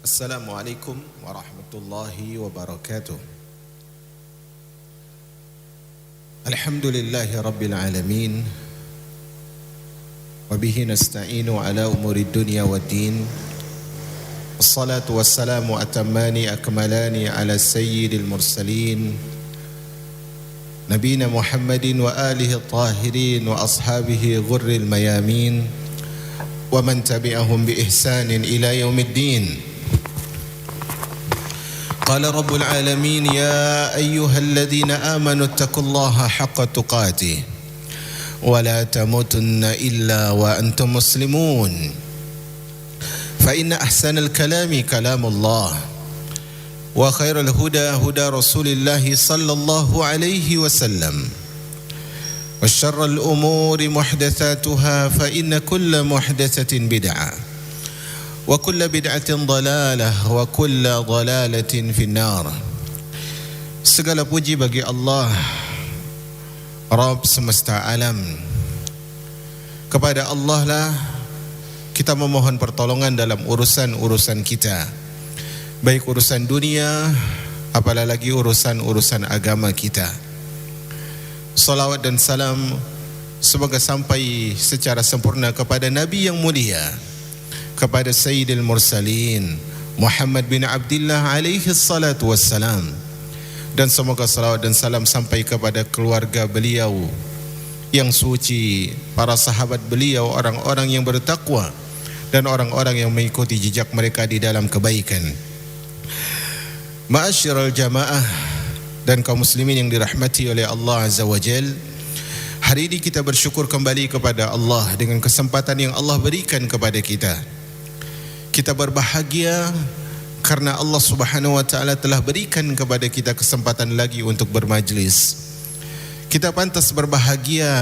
Assalamualaikum warahmatullahi wabarakatuh. Alhamdulillahi rabbil alamin. Wabihi nasta'inu ala umuri dunya wa din. Wassalatu wassalamu atammani akmalani ala sayyidil mursalin Nabina Muhammadin wa alihi tahirin wa ashabihi ghurril mayamin wa man tabi'ahum bi ihsanin ila yaumiddin. قال رب العالمين يا أيها الذين آمنوا اتقوا الله حق تقاته ولا تموتن إلا وأنتم مسلمون فإن أحسن الكلام كلام الله وخير الهدى هدى رسول الله صلى الله عليه وسلم وشر الأمور محدثاتها فإن كل محدثة بدعة وكل بدعة ضلالة وكل ضلالة في النار. Segala puji bagi Allah, Rabb semesta alam. Kepada Allah lah kita memohon pertolongan dalam urusan-urusan kita, baik urusan dunia apalagi urusan-urusan agama kita. Salawat dan salam semoga sampai secara sempurna kepada Nabi yang mulia, kepada Sayyidil Mursalin Muhammad bin Abdullah alaihi salatu wassalam, dan semoga salawat dan salam sampai kepada keluarga beliau yang suci, para sahabat beliau, orang-orang yang bertakwa dan orang-orang yang mengikuti jejak mereka di dalam kebaikan. Ma'asyiral jamaah dan kaum muslimin yang dirahmati oleh Allah Azza wa Jal, hari ini kita bersyukur kembali kepada Allah dengan kesempatan yang Allah berikan kepada kita. Kita berbahagia karena Allah Subhanahu wa taala telah berikan kepada kita kesempatan lagi untuk bermajlis. Kita pantas berbahagia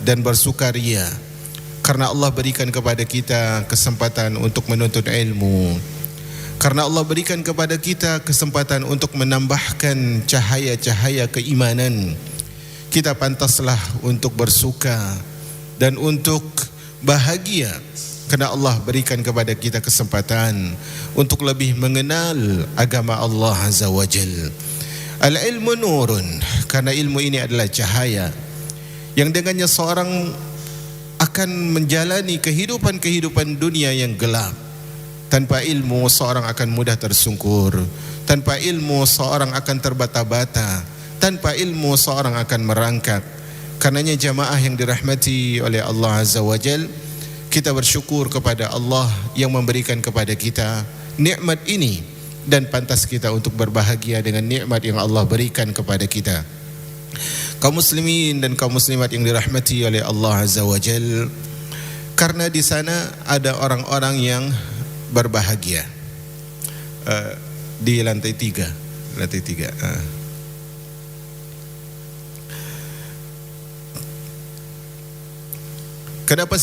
dan bersukaria karena Allah berikan kepada kita kesempatan untuk menuntut ilmu. Karena Allah berikan kepada kita kesempatan untuk menambahkan cahaya-cahaya keimanan. Kita pantaslah untuk bersuka dan untuk bahagia karena Allah berikan kepada kita kesempatan untuk lebih mengenal agama Allah Azza wa Jal. Al-ilmu nurun, karena ilmu ini adalah cahaya yang dengannya seorang akan menjalani kehidupan dunia yang gelap. Tanpa ilmu seorang akan mudah tersungkur, tanpa ilmu seorang akan terbata-bata, tanpa ilmu seorang akan merangkak. Karenanya jamaah yang dirahmati oleh Allah Azza wa Jal, kita bersyukur kepada Allah yang memberikan kepada kita nikmat ini, dan pantas kita untuk berbahagia dengan nikmat yang Allah berikan kepada kita. Kaum muslimin dan kaum muslimat yang dirahmati oleh Allah Azza wa Jal, karena di sana ada orang-orang yang berbahagia. Di lantai tiga. Kenapa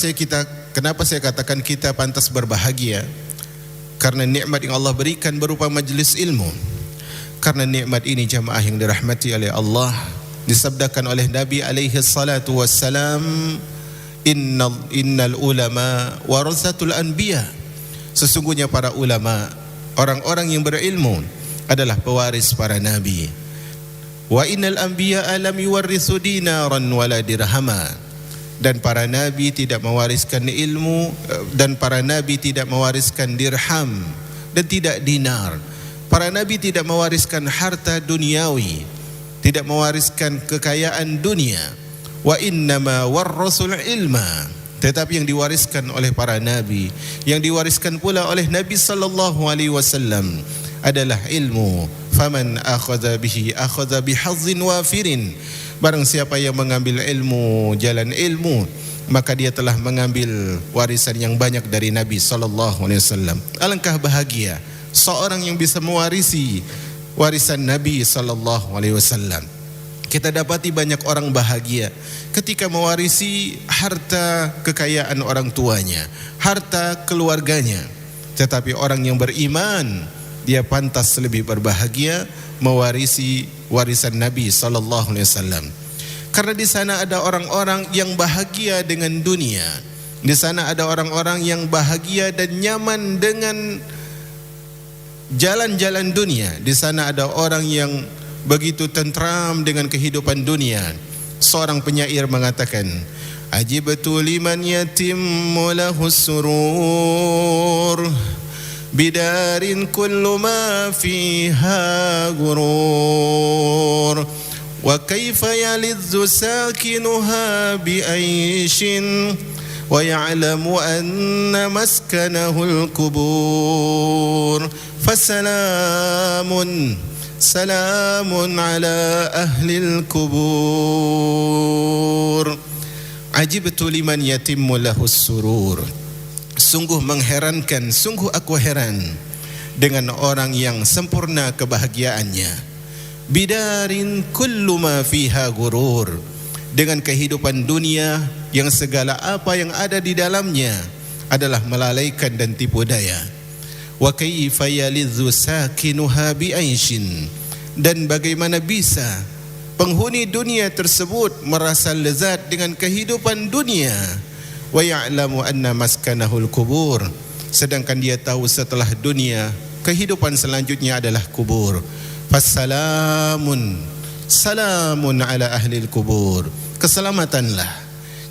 saya katakan kita pantas berbahagia? Karena nikmat yang Allah berikan berupa majlis ilmu. Karena nikmat ini jamaah yang dirahmati oleh Allah, disabdakan oleh Nabi alaihi salatu wassalam, innal ulama warasatul anbiya. Sesungguhnya para ulama, orang-orang yang berilmu, adalah pewaris para nabi. Wa innal anbiya lam yuwarrisu dinaran wala dirhama. Dan para nabi tidak mewariskan ilmu, dan para nabi tidak mewariskan dirham dan tidak dinar. Para nabi tidak mewariskan harta duniawi, tidak mewariskan kekayaan dunia. Wa innama warrasul ilma. Tetapi yang diwariskan oleh para nabi, yang diwariskan pula oleh Nabi sallallahu alaihi wasallam adalah ilmu. Faman akhadha bihi akhadha bihazzin wafirin. Barang siapa yang mengambil ilmu, jalan ilmu, maka dia telah mengambil warisan yang banyak dari Nabi sallallahu alaihi wasallam. Alangkah bahagia seorang yang bisa mewarisi warisan Nabi sallallahu alaihi wasallam. Kita dapati banyak orang bahagia ketika mewarisi harta kekayaan orang tuanya, harta keluarganya. Tetapi orang yang beriman, dia pantas lebih berbahagia mewarisi warisan Nabi sallallahu alaihi wasallam. Karena di sana ada orang-orang yang bahagia dengan dunia. Di sana ada orang-orang yang bahagia dan nyaman dengan jalan-jalan dunia. Di sana ada orang yang begitu tentram dengan kehidupan dunia. Seorang penyair mengatakan, ajibtu liman yatimmu lahu surur bidarin kullu ma fiha gurur wa kaifa yalidzu sakinuha bi aishin wa ya'lamu anna maskanahu al-kubur fasalamun salamun ala ahli al-kubur. Ajibtu liman yatimmu lahu surur. Sungguh mengherankan, sungguh aku heran dengan orang yang sempurna kebahagiaannya. Bidarin kullu ma fiha gurur, dengan kehidupan dunia yang segala apa yang ada di dalamnya adalah melalaikan dan tipu daya. Wa kayfa yalidzu sakinuha bi aishin, dan bagaimana bisa penghuni dunia tersebut merasa lezat dengan kehidupan dunia. Wa ya'lamu anna maskanahul kubur, sedangkan dia tahu setelah dunia kehidupan selanjutnya adalah kubur. Fassalamun salamun ala ahlil kubur.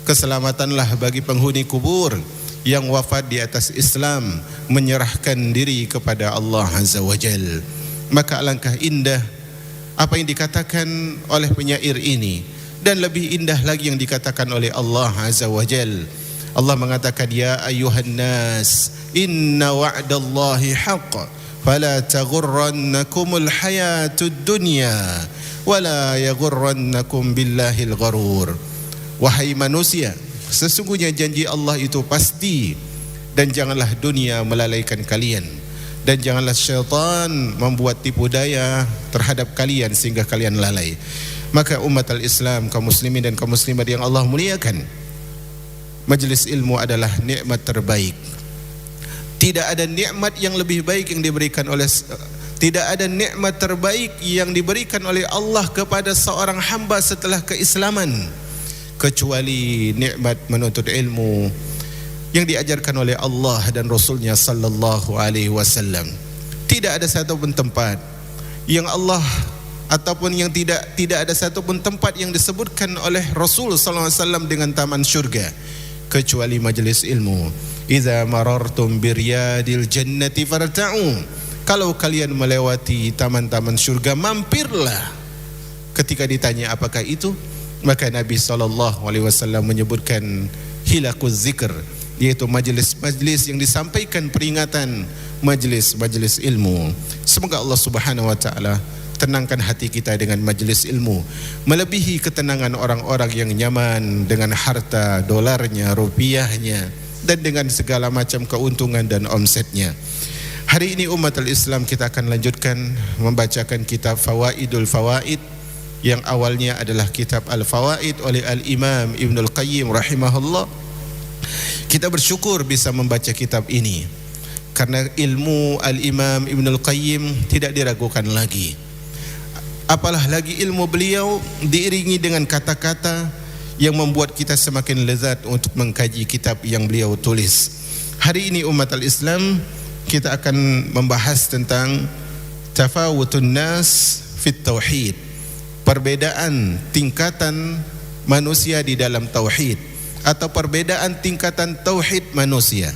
Keselamatanlah bagi penghuni kubur yang wafat di atas Islam, menyerahkan diri kepada Allah Azza wa Jal. Maka alangkah indah apa yang dikatakan oleh penyair ini, dan lebih indah lagi yang dikatakan oleh Allah Azza wa Jal. Allah mengatakan, ya ayuhan nas inna wa'dallahi haqq fala taghurrannakumul hayatud dunya wala yaghurrannakum billahil gharur. Wahai manusia, sesungguhnya janji Allah itu pasti, dan janganlah dunia melalaikan kalian, dan janganlah syaitan membuat tipu daya terhadap kalian sehingga kalian lalai. Maka umat al-Islam, kaum muslimin dan kaum muslimat yang Allah muliakan, majlis ilmu adalah nikmat terbaik. Tidak ada nikmat yang lebih baik yang diberikan oleh, tidak ada nikmat terbaik yang diberikan oleh Allah kepada seorang hamba setelah keislaman, kecuali nikmat menuntut ilmu yang diajarkan oleh Allah dan Rasulnya sallallahu alaihi wasallam. Tidak ada satu pun tempat yang Allah ataupun yang tidak ada satu pun tempat yang disebutkan oleh Rasul sallallahu alaihi wasallam dengan taman syurga kecuali majlis ilmu. Idza marartum biryadil jannati farta'u. Kalau kalian melewati taman-taman syurga, mampirlah. Ketika ditanya apakah itu, maka Nabi sallallahu alaihi wasallam menyebutkan hilakuz zikr, yaitu majlis-majlis yang disampaikan peringatan, majlis-majlis ilmu. Semoga Allah Subhanahu wa taala tenangkan hati kita dengan majlis ilmu, melebihi ketenangan orang-orang yang nyaman dengan harta dolarnya, rupiahnya, dan dengan segala macam keuntungan dan omsetnya. Hari ini umat al-Islam kita akan lanjutkan membacakan kitab Fawaidul Fawaid, yang awalnya adalah kitab Al-Fawaid oleh Al-Imam Ibnul Qayyim rahimahullah. Kita bersyukur bisa membaca kitab ini, karena ilmu Al-Imam Ibnul Qayyim tidak diragukan lagi. Apalah lagi ilmu beliau diiringi dengan kata-kata yang membuat kita semakin lezat untuk mengkaji kitab yang beliau tulis. Hari ini umat al-Islam kita akan membahas tentang tafawutun nas fit tauhid, perbedaan tingkatan manusia di dalam tauhid, atau perbedaan tingkatan tauhid manusia.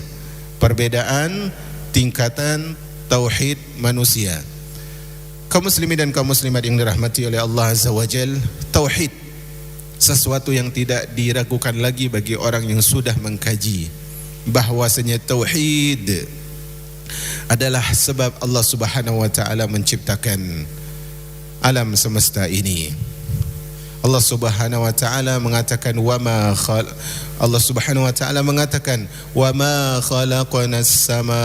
Perbedaan tingkatan tauhid manusia. Kaum muslimin dan kaum muslimat yang dirahmati oleh Allah Azza wa Jal, tauhid sesuatu yang tidak diragukan lagi bagi orang yang sudah mengkaji bahwasanya tauhid adalah sebab Allah Subhanahu wa taala menciptakan alam semesta ini. Allah Subhanahu wa taala mengatakan Allah Subhanahu wa taala mengatakan wa ma khalaqnas samaa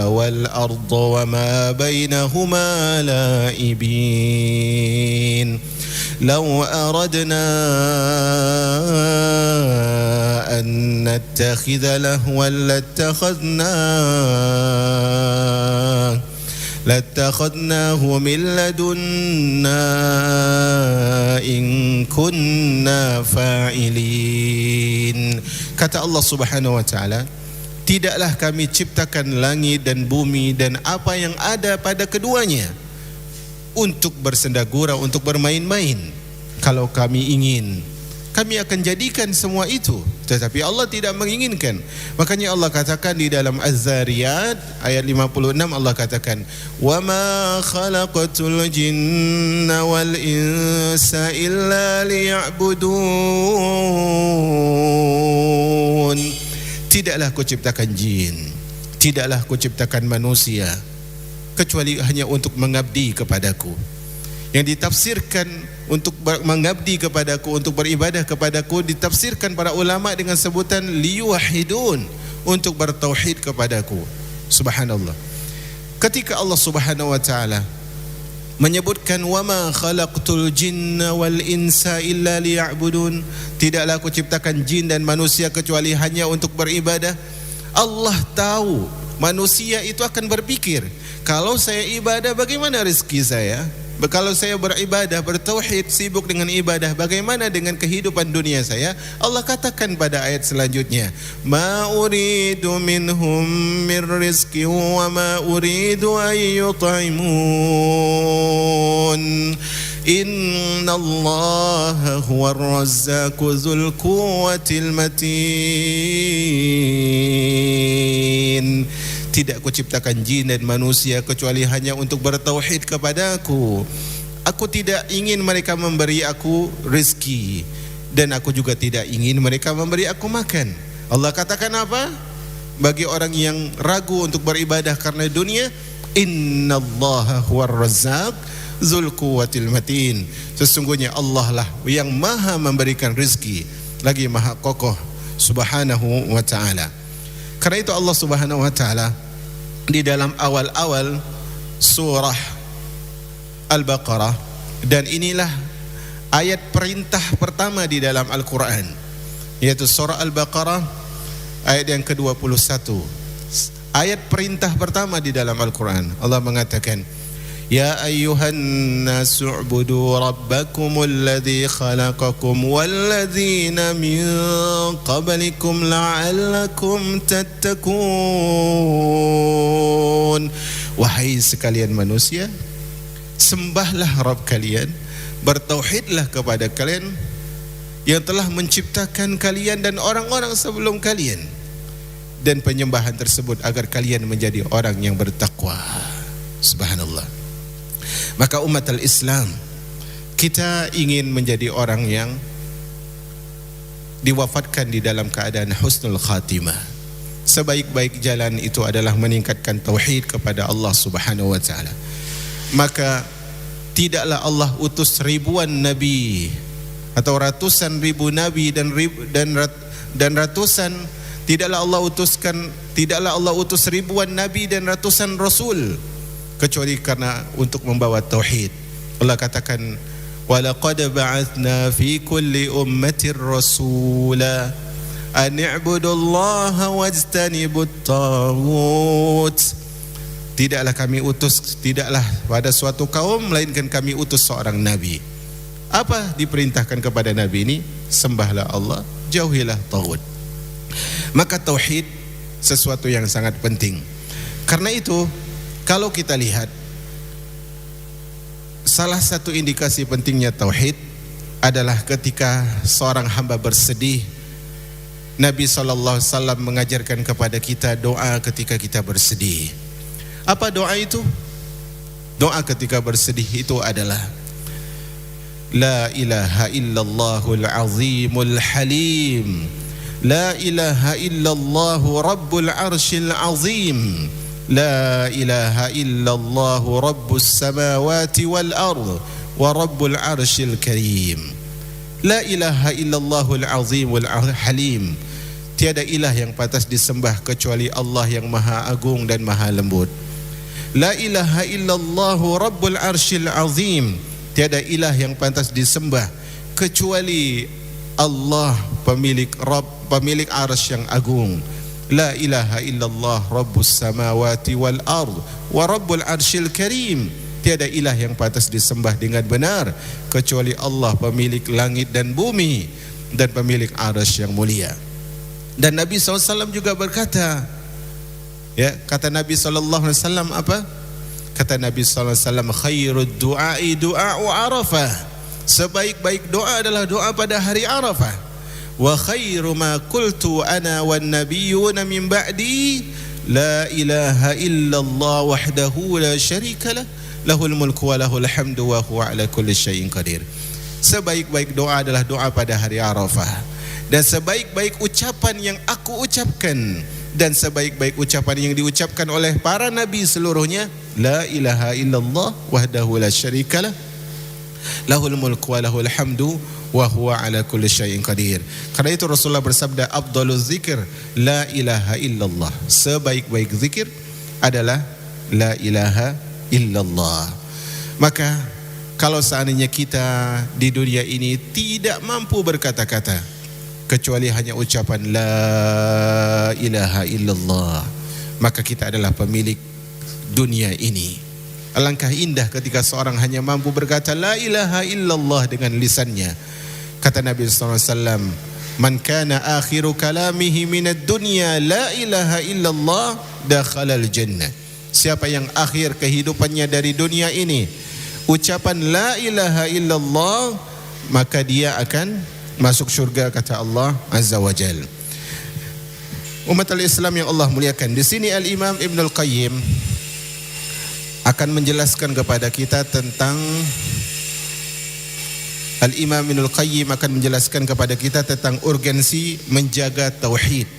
wal arda wa ma bainahuma la'ibin. Law aradna an nattakhidha lahwan lattakhadnahu min ladunna in kunna fa'ilin. Kata Allah Subhanahu wa taala, tidaklah kami ciptakan langit dan bumi dan apa yang ada pada keduanya untuk bersenda-gurau, untuk bermain-main. Kalau kami ingin, kami akan jadikan semua itu, tetapi Allah tidak menginginkan. Makanya Allah katakan di dalam Az-Zariyat ayat 56, Allah katakan, "Wa ma khalaqatul jinna wal insa illa liya'budun." Tidaklah aku ciptakan jin, tidaklah aku ciptakan manusia kecuali hanya untuk mengabdi kepadaku. Yang ditafsirkan untuk mengabdi kepadaku, untuk beribadah kepadaku, ditafsirkan para ulama dengan sebutan liyuwahidun, untuk bertauhid kepadaku. Subhanallah. Ketika Allah Subhanahu wa taala menyebutkan wama khalaqtul jinna wal insa illa liya'budun, tidaklah aku ciptakan jin dan manusia kecuali hanya untuk beribadah. Allah tahu manusia itu akan berpikir, kalau saya ibadah bagaimana rezeki saya? Kalau saya beribadah, bertauhid, sibuk dengan ibadah, bagaimana dengan kehidupan dunia saya? Allah katakan pada ayat selanjutnya, ma uridu minhum min rizqi wa ma uridu an yut'imun innallaha huwar razzaqu dzul quwwatil matin. Tidak aku ciptakan jin dan manusia kecuali hanya untuk bertauhid kepadaku. Aku tidak ingin mereka memberi aku rezeki, dan aku juga tidak ingin mereka memberi aku makan. Allah katakan apa? Bagi orang yang ragu untuk beribadah karena dunia, innallaha huwar razzaq dzul quwwatil matin. Sesungguhnya Allah lah yang maha memberikan rezeki, lagi maha kokoh subhanahu wa ta'ala. Karena itu Allah Subhanahu wa ta'ala di dalam awal-awal surah Al-Baqarah, dan inilah ayat perintah pertama di dalam Al-Quran, yaitu surah Al-Baqarah ayat yang ke-21. Ayat perintah pertama di dalam Al-Quran, Allah mengatakan, ya ayyuhan nasu u'budu rabbakumul ladzi khalaqakum walladzina min qablikum la'allakum tattaqun. Wahai sekalian manusia, sembahlah Rabb kalian, bertauhidlah kepada kalian yang telah menciptakan kalian dan orang-orang sebelum kalian, dan penyembahan tersebut agar kalian menjadi orang yang bertakwa. Subhanallah. Maka umat al-Islam, kita ingin menjadi orang yang diwafatkan di dalam keadaan husnul khatimah. Sebaik-baik jalan itu adalah meningkatkan tauhid kepada Allah Subhanahu wa taala. Maka tidaklah Allah utus ribuan nabi atau ratusan ribu nabi dan ratusan, tidaklah Allah utus ribuan nabi dan ratusan rasul kecuali karena untuk membawa tauhid. Allah katakan, walaqad ba'atsna fi kulli ummatir rasula an i'budullaha wajtanibut taghut. Tidaklah pada suatu kaum melainkan kami utus seorang nabi. Apa diperintahkan kepada nabi ini? Sembahlah Allah, jauhilah taghut. Maka tauhid sesuatu yang sangat penting. Karena itu, kalau kita lihat, salah satu indikasi pentingnya tauhid adalah ketika seorang hamba bersedih, Nabi SAW mengajarkan kepada kita doa ketika kita bersedih. Apa doa itu? Doa ketika bersedih itu adalah La ilaha illallahul azimul halim, La ilaha illallahu rabbul arshil azim, La ilaha illallahu rabbus samawati wal ard wa rabbul arshil karim. La ilaha illallahul azimul halim. Tiada ilah yang pantas disembah kecuali Allah yang maha agung dan maha lembut. La ilaha illallahu rabbul arshil azim. Tiada ilah yang pantas disembah kecuali Allah, pemilik arsy yang agung. La ilaha illallah rabbus samawati wal ard wa rabbul arshil karim. Tiada ilah yang pantas disembah dengan benar kecuali Allah, pemilik langit dan bumi dan pemilik arsy yang mulia. Dan Nabi SAW juga berkata, ya, kata Nabi SAW apa? Kata Nabi SAW, khairud du'ai du'a'u Arafah. Sebaik-baik doa adalah doa pada hari Arafah. Wa khairu ma qultu ana wan nabiyyuna min ba'di la ilaha illallah wahdahu la syarika lah lahul mulku wa lahul hamdu wa huwa ala kulli syai'in qadir. Sebaik-baik doa adalah doa pada hari Arafah. Dan sebaik-baik ucapan yang aku ucapkan dan sebaik-baik ucapan yang diucapkan oleh para nabi seluruhnya, la ilaha illallah wahdahu la syarikalah lahul mulku wa lahul hamdu wa huwa ala kulli syai'in qadir. Karena itu Rasulullah bersabda, afdaluz zikir la ilaha illallah. Sebaik-baik zikir adalah la ilaha illallah. Maka kalau seandainya kita di dunia ini tidak mampu berkata-kata kecuali hanya ucapan la ilaha illallah, maka kita adalah pemilik dunia ini. Alangkah indah ketika seorang hanya mampu berkata la ilaha illallah dengan lisannya. Kata Nabi SAW, man kana akhiru kalamihi minad dunya la ilaha illallah dakhalal jannah. Siapa yang akhir kehidupannya dari dunia ini ucapan la ilaha illallah, maka dia akan masuk syurga, kata Allah Azza wa Jal. Umat al-Islam yang Allah muliakan, di sini Al-Imam Ibn Al-Qayyim akan menjelaskan kepada kita tentang Al-Imam Ibn Al-Qayyim akan menjelaskan kepada kita tentang urgensi menjaga tauhid.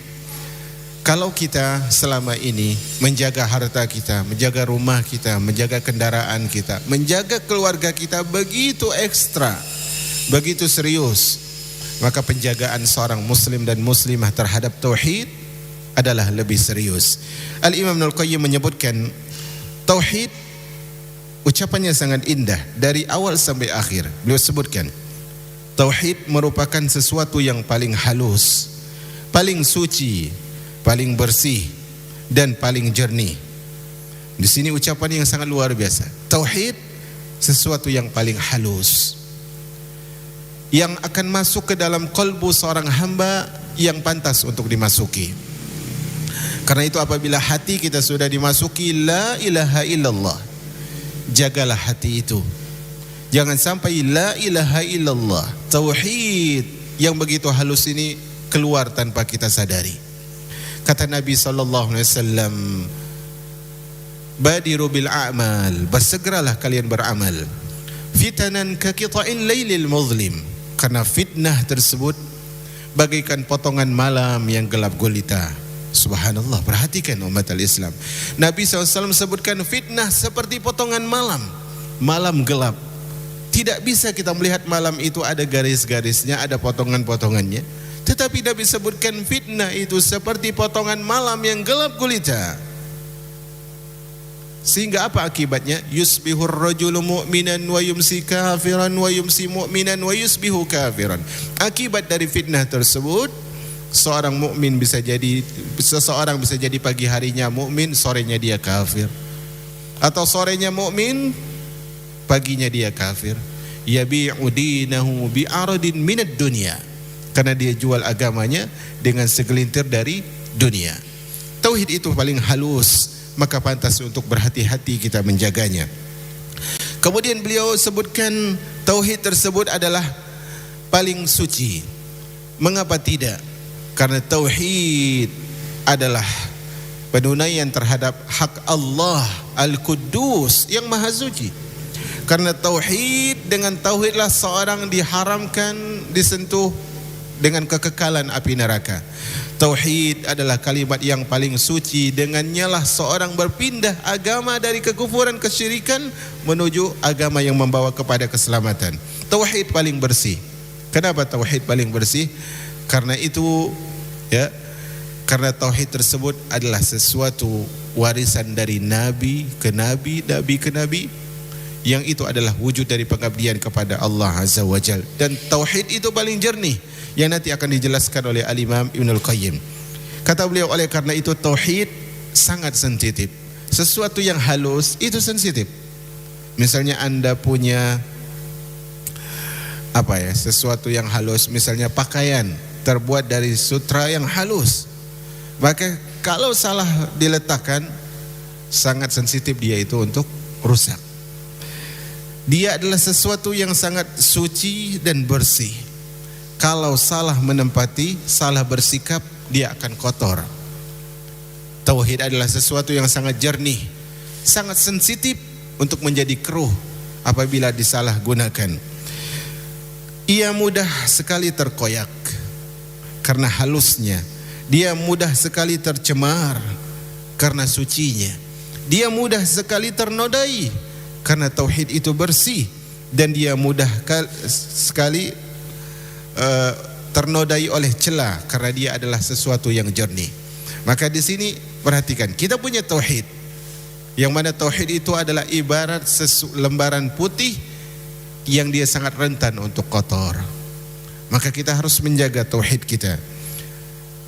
Kalau kita selama ini menjaga harta kita, menjaga rumah kita, menjaga kendaraan kita, menjaga keluarga kita begitu ekstra, begitu serius, maka penjagaan seorang muslim dan muslimah terhadap tauhid adalah lebih serius. Al-Imam Ibnul Qayyim menyebutkan tauhid ucapannya sangat indah dari awal sampai akhir. Beliau sebutkan tauhid merupakan sesuatu yang paling halus, paling suci, paling bersih dan paling jernih. Di sini ucapan yang sangat luar biasa. Tauhid sesuatu yang paling halus, yang akan masuk ke dalam kalbu seorang hamba yang pantas untuk dimasuki. Karena itu apabila hati kita sudah dimasuki la ilaha illallah, jagalah hati itu. Jangan sampai la ilaha illallah, tauhid yang begitu halus ini keluar tanpa kita sadari. Kata Nabi SAW, badiru bil a'mal, bersegeralah kalian beramal, fitanan ka qita'il lailil muzlim. Karena fitnah tersebut bagaikan potongan malam yang gelap gulita. Subhanallah, perhatikan umat al-Islam. Nabi SAW sebutkan fitnah seperti potongan malam, malam gelap. Tidak bisa kita melihat malam itu ada garis-garisnya, ada potongan-potongannya. Tetapi Nabi sebutkan fitnah itu seperti potongan malam yang gelap gulita. Sehingga apa akibatnya? Yusbihur rajulu mu'minan wa yumsi kafiran wa yumsi mu'minan wa yusbihu kafiran. Akibat dari fitnah tersebut, seseorang bisa jadi pagi harinya mukmin, sorenya dia kafir. Atau sorenya mukmin, paginya dia kafir. Yabi'u dinahu bi'aradin minad dunya. Karena dia jual agamanya dengan segelintir dari dunia. Tauhid itu paling halus, maka pantas untuk berhati-hati kita menjaganya. Kemudian beliau sebutkan tauhid tersebut adalah paling suci. Mengapa tidak? Karena tauhid adalah penunaian terhadap hak Allah Al-Quddus yang maha suci. Karena tauhid, dengan tauhidlah seorang diharamkan disentuh dengan kekekalan api neraka. Tauhid adalah kalimat yang paling suci, dengannya lah seorang berpindah agama dari kekufuran, kesyirikan menuju agama yang membawa kepada keselamatan. Tauhid paling bersih. Kenapa tauhid paling bersih? Karena itu ya, karena tauhid tersebut adalah sesuatu warisan dari nabi ke nabi, nabi ke nabi, yang itu adalah wujud dari pengabdian kepada Allah Azza wa Jal. Dan tauhid itu paling jernih, yang nanti akan dijelaskan oleh Al-Imam Ibnul Qayyim. Kata beliau, oleh karena itu tauhid sangat sensitif. Sesuatu yang halus itu sensitif. Misalnya Anda punya sesuatu yang halus, misalnya pakaian, terbuat dari sutra yang halus. Maka kalau salah diletakkan, sangat sensitif dia itu untuk rusak. Dia adalah sesuatu yang sangat suci dan bersih. Kalau salah menempati, salah bersikap, dia akan kotor. Tauhid adalah sesuatu yang sangat jernih, sangat sensitif untuk menjadi keruh apabila disalahgunakan. Ia mudah sekali terkoyak karena halusnya. Dia mudah sekali tercemar karena sucinya. Dia mudah sekali ternodai karena tauhid itu bersih, dan dia mudah sekali ternodai oleh celah karena dia adalah sesuatu yang jernih. Maka di sini perhatikan, kita punya tauhid, yang mana tauhid itu adalah ibarat lembaran putih yang dia sangat rentan untuk kotor. Maka kita harus menjaga tauhid kita.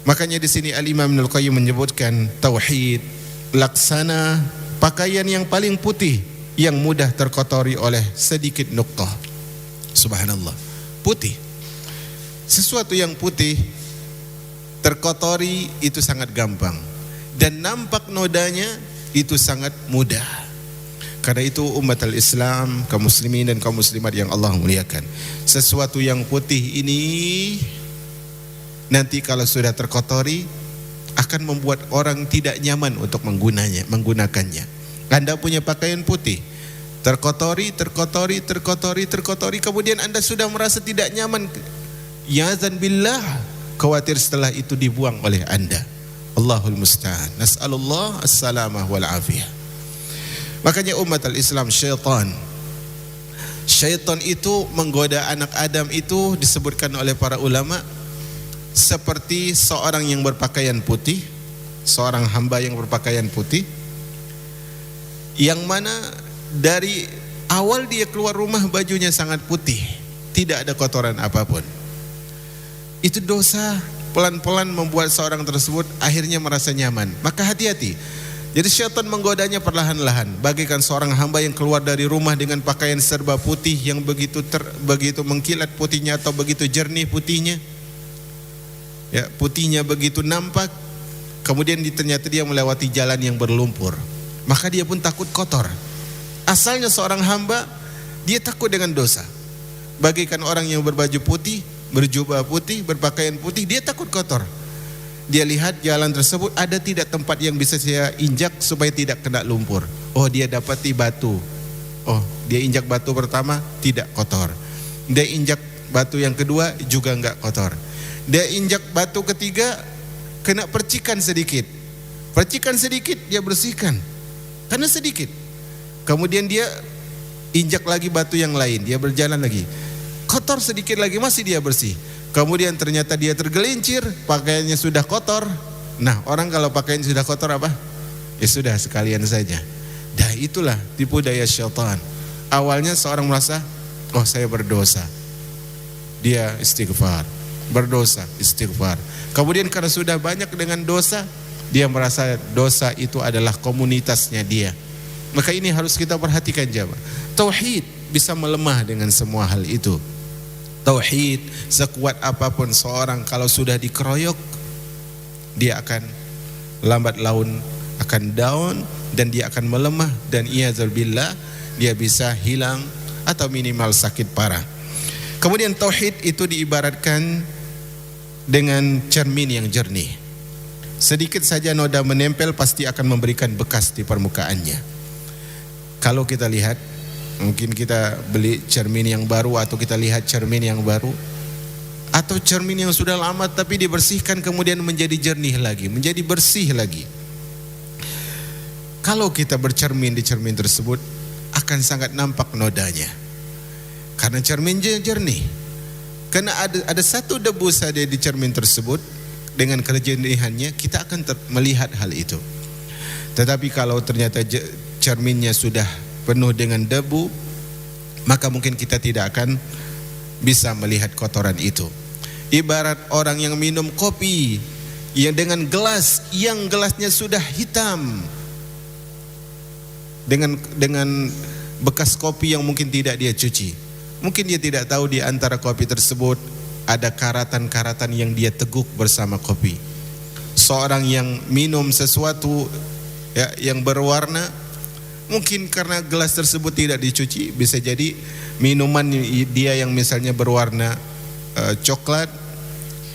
Makanya di sini Al-Imam Ibnul Qayyim menyebutkan tauhid laksana pakaian yang paling putih yang mudah terkotori oleh sedikit nuqtah. Subhanallah, putih. Sesuatu yang putih terkotori itu sangat gampang, dan nampak nodanya itu sangat mudah. Karena itu umat al-Islam, kaum muslimin dan kaum muslimat yang Allah muliakan, sesuatu yang putih ini nanti kalau sudah terkotori akan membuat orang tidak nyaman untuk menggunakannya. Anda punya pakaian putih, terkotori, kemudian Anda sudah merasa tidak nyaman. Yazan billah, khawatir setelah itu dibuang oleh Anda. Allahul musta'an. Nas'alullah as-salamah wal afiyah. Makanya umat al-Islam, syaitan itu menggoda anak Adam itu disebutkan oleh para ulama seperti seorang yang berpakaian putih, seorang hamba yang berpakaian putih, yang mana dari awal dia keluar rumah bajunya sangat putih, tidak ada kotoran apapun. Itu dosa pelan-pelan membuat seorang tersebut akhirnya merasa nyaman. Maka hati-hati. Jadi syaitan menggodanya perlahan-lahan, bagaikan seorang hamba yang keluar dari rumah dengan pakaian serba putih yang begitu mengkilat putihnya, atau begitu jernih putihnya. Ya, putihnya begitu nampak. Kemudian ternyata dia melewati jalan yang berlumpur, maka dia pun takut kotor. Asalnya seorang hamba, dia takut dengan dosa. Bagaikan orang yang berbaju putih, berjubah putih, berpakaian putih, dia takut kotor. Dia lihat jalan tersebut ada tidak tempat yang bisa saya injak supaya tidak kena lumpur. Oh, dia dapati batu. Oh, dia injak batu pertama, tidak kotor. Dia injak batu yang kedua, juga enggak kotor. Dia injak batu ketiga, kena percikan sedikit. Percikan sedikit, dia bersihkan, karena sedikit. Kemudian dia injak lagi batu yang lain, dia berjalan lagi, kotor sedikit lagi, masih dia bersih. Kemudian ternyata dia tergelincir, pakaiannya sudah kotor. Nah, orang kalau pakaian sudah kotor apa? Ya sudah, sekalian saja. Dah, itulah tipu daya syaitan. Awalnya seorang merasa, oh saya berdosa, dia istighfar, berdosa, istighfar. Kemudian karena sudah banyak dengan dosa, dia merasa dosa itu adalah komunitasnya dia. Maka ini harus kita perhatikan jemaah. Tauhid bisa melemah dengan semua hal itu. Tauhid sekuat apapun seorang, kalau sudah dikeroyok, dia akan lambat laun akan down, dan dia akan melemah, dan iyadzubillah dia bisa hilang atau minimal sakit parah. Kemudian tauhid itu diibaratkan dengan cermin yang jernih. Sedikit saja noda menempel pasti akan memberikan bekas di permukaannya. Kalau kita lihat, mungkin kita beli cermin yang baru, atau kita lihat cermin yang baru, atau cermin yang sudah lama tapi dibersihkan kemudian menjadi jernih lagi, menjadi bersih lagi. Kalau kita bercermin di cermin tersebut, akan sangat nampak nodanya, karena cerminnya jernih. Karena ada satu debu saja di cermin tersebut, dengan kejernihannya kita akan melihat hal itu. Tetapi kalau ternyata cerminnya sudah penuh dengan debu, maka mungkin kita tidak akan bisa melihat kotoran itu. Ibarat orang yang minum kopi yang dengan gelas yang gelasnya sudah hitam, dengan bekas kopi yang mungkin tidak dia cuci. Mungkin dia tidak tahu di antara kopi tersebut ada karatan-karatan yang dia teguk bersama kopi. Seorang yang minum sesuatu ya, yang berwarna, mungkin karena gelas tersebut tidak dicuci, bisa jadi minuman dia yang misalnya berwarna coklat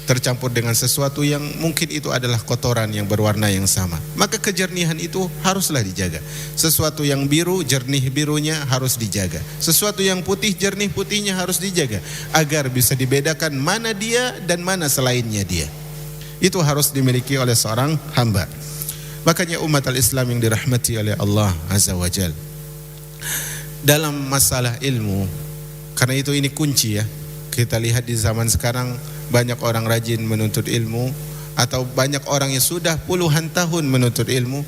tercampur dengan sesuatu yang mungkin itu adalah kotoran yang berwarna yang sama. Maka kejernihan itu haruslah dijaga. Sesuatu yang biru, jernih birunya harus dijaga. Sesuatu yang putih, jernih putihnya harus dijaga, agar bisa dibedakan mana dia dan mana selainnya dia. Itu harus dimiliki oleh seorang hamba. Makanya umat al-Islam yang dirahmati oleh Allah Azza wa Jal, dalam masalah ilmu, karena itu ini kunci ya. Kita lihat di zaman sekarang banyak orang rajin menuntut ilmu, atau banyak orang yang sudah puluhan tahun menuntut ilmu,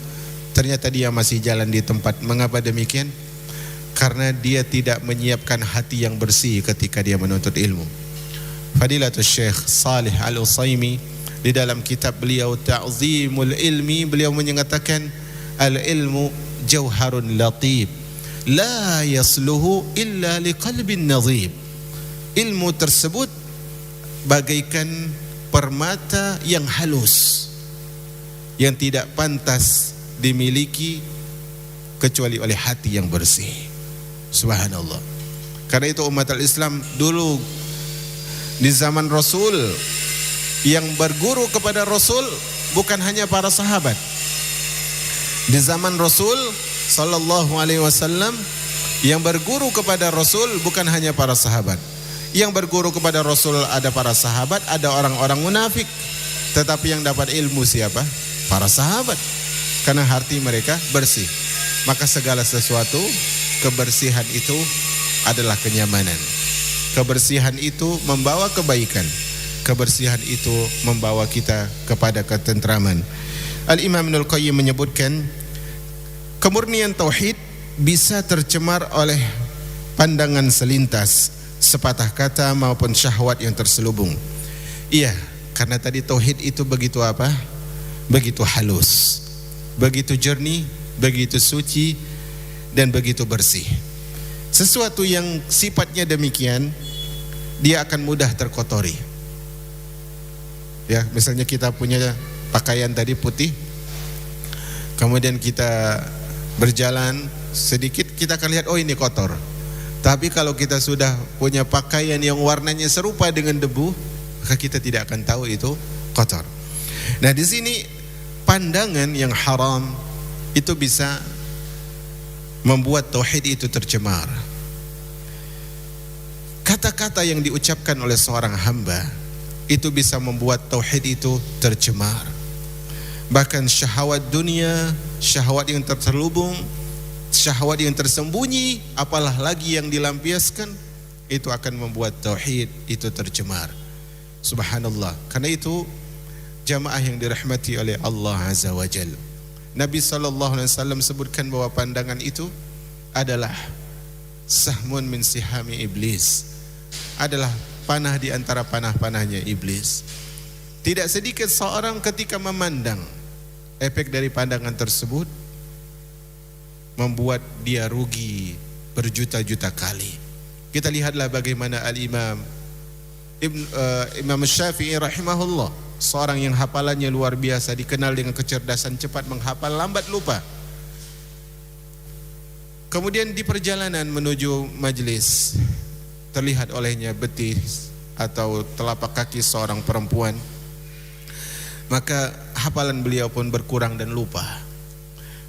ternyata dia masih jalan di tempat. Mengapa demikian? Karena dia tidak menyiapkan hati yang bersih ketika dia menuntut ilmu. Fadilatul Syekh Salih Al-Utsaimin di dalam kitab beliau Ta'zimul Ilmi, beliau menyatakan al-ilmu jauharun latif la yasluhu illa liqalbin nadhib. Ilmu tersebut bagaikan permata yang halus yang tidak pantas dimiliki kecuali oleh hati yang bersih. Subhanallah. Karena itu umat al-Islam dulu di zaman Rasul, yang berguru kepada Rasul bukan hanya para sahabat. Di zaman Rasul sallallahu alaihi wasallam, yang berguru kepada Rasul bukan hanya para sahabat. Yang berguru kepada Rasul ada para sahabat, ada orang-orang munafik. Tetapi yang dapat ilmu siapa? Para sahabat. Karena hati mereka bersih. Maka segala sesuatu, kebersihan itu adalah kenyamanan. Kebersihan itu membawa kebaikan. Kebersihan itu membawa kita kepada ketentraman. Al-Imam Ibnul Qayyim menyebutkan, kemurnian tauhid bisa tercemar oleh pandangan selintas, sepatah kata maupun syahwat yang terselubung. Iya, karena tadi tauhid itu begitu apa? Begitu halus, begitu jernih, begitu suci, dan begitu bersih. Sesuatu yang sifatnya demikian, dia akan mudah terkotori. Ya, misalnya kita punya pakaian tadi putih, kemudian kita berjalan sedikit, kita akan lihat, oh ini kotor. Tapi kalau kita sudah punya pakaian yang warnanya serupa dengan debu, maka kita tidak akan tahu itu kotor. Nah, di sini pandangan yang haram itu bisa membuat tauhid itu tercemar. Kata-kata yang diucapkan oleh seorang hamba itu bisa membuat tauhid itu tercemar. Bahkan syahwat dunia, syahwat yang terselubung, syahwat yang tersembunyi, apalah lagi yang dilampiaskan, itu akan membuat tauhid itu tercemar. Subhanallah. Karena itu jamaah yang dirahmati oleh Allah Azza wa Jalla, Nabi SAW sebutkan bahwa pandangan itu adalah sahmun min sihami iblis, adalah panah di antara panah-panahnya iblis. Tidak sedikit seorang ketika memandang, efek dari pandangan tersebut membuat dia rugi berjuta-juta kali. Kita lihatlah bagaimana Al-Imam Imam Syafi'i rahimahullah, seorang yang hafalannya luar biasa, dikenal dengan kecerdasan, cepat menghafal, lambat lupa. Kemudian di perjalanan menuju majelis, terlihat olehnya betis atau telapak kaki seorang perempuan. Maka hafalan beliau pun berkurang dan lupa.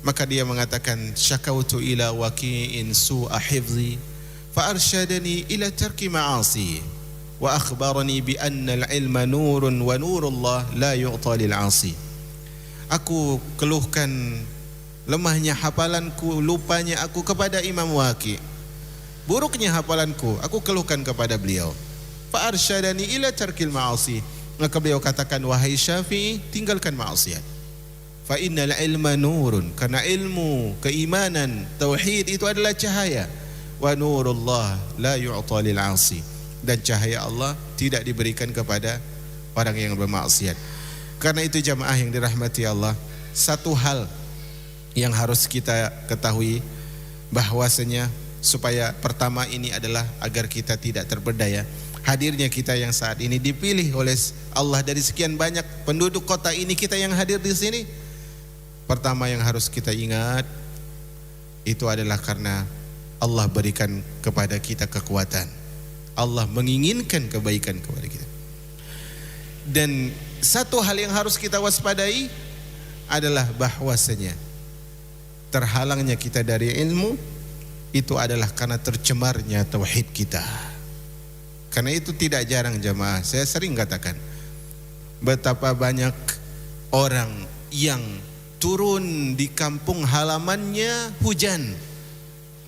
Maka dia mengatakan, syakautu ila waqi'in su'a hifzi fa arsyadani ila tarki ma'asi wa akhbarani bi anna al-ilma nurun wa nurullah la yu'ta lil 'asi. Aku keluhkan lemahnya hafalanku, lupanya aku kepada Imam Waqi'. Buruknya hafalanku, aku keluhkan kepada beliau. Fa arsyadani ila tarkil ma'asi. Maka beliau katakan, wahai Syafi'i, tinggalkan maksiat. Fa innal ilma nurun, karena ilmu, keimanan, tauhid itu adalah cahaya. Wa nurullah la yu'ta lil 'asi. Dan cahaya Allah tidak diberikan kepada orang yang bermaksiat. Karena itu jamaah yang dirahmati Allah, satu hal yang harus kita ketahui bahwasanya supaya pertama ini adalah agar kita tidak terberdaya, hadirnya kita yang saat ini dipilih oleh Allah dari sekian banyak penduduk kota ini, kita yang hadir di sini. Pertama yang harus kita ingat itu adalah karena Allah berikan kepada kita kekuatan. Allah menginginkan kebaikan kepada kita. Dan satu hal yang harus kita waspadai adalah bahwasanya terhalangnya kita dari ilmu itu adalah karena tercemarnya tauhid kita. Karena itu tidak jarang jamaah, saya sering katakan betapa banyak orang yang turun di kampung halamannya hujan,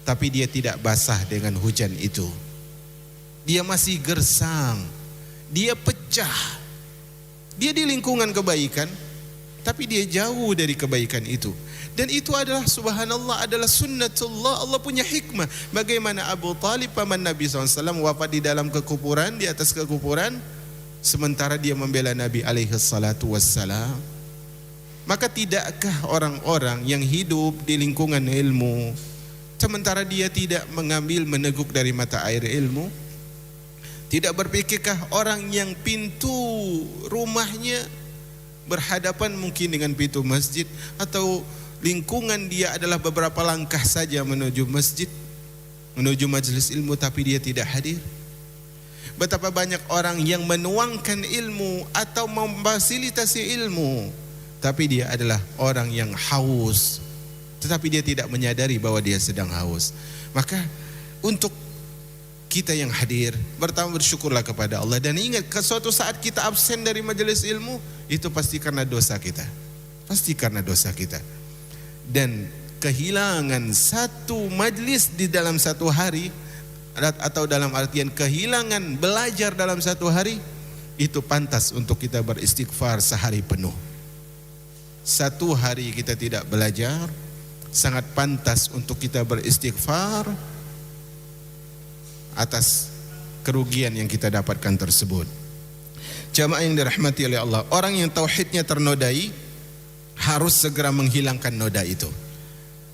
tapi dia tidak basah dengan hujan itu. Dia masih gersang, dia pecah. Dia di lingkungan kebaikan, tapi dia jauh dari kebaikan itu. Dan itu adalah subhanallah, adalah sunnatullah. Allah punya hikmah. Bagaimana Abu Talib paman Nabi SAW wafat di dalam kekuburan, di atas kekuburan, sementara dia membela Nabi alaihi salatu wassalam. Maka tidakkah orang-orang yang hidup di lingkungan ilmu, sementara dia tidak mengambil meneguk dari mata air ilmu? Tidak berpikirkah orang yang pintu rumahnya berhadapan mungkin dengan pintu masjid, atau lingkungan dia adalah beberapa langkah saja menuju masjid, menuju majelis ilmu, tapi dia tidak hadir? Betapa banyak orang yang menuangkan ilmu atau memfasilitasi ilmu, tapi dia adalah orang yang haus, tetapi dia tidak menyadari bahwa dia sedang haus. Maka untuk kita yang hadir, pertama bersyukurlah kepada Allah. Dan ingat, ke suatu saat kita absen dari majelis ilmu, itu pasti karena dosa kita. Pasti karena dosa kita. Dan kehilangan satu majlis di dalam satu hari, atau dalam artian kehilangan belajar dalam satu hari, itu pantas untuk kita beristighfar sehari penuh. Satu hari kita tidak belajar, sangat pantas untuk kita beristighfar atas kerugian yang kita dapatkan tersebut. Jamaah yang dirahmati oleh Allah, orang yang tauhidnya ternodai harus segera menghilangkan noda itu.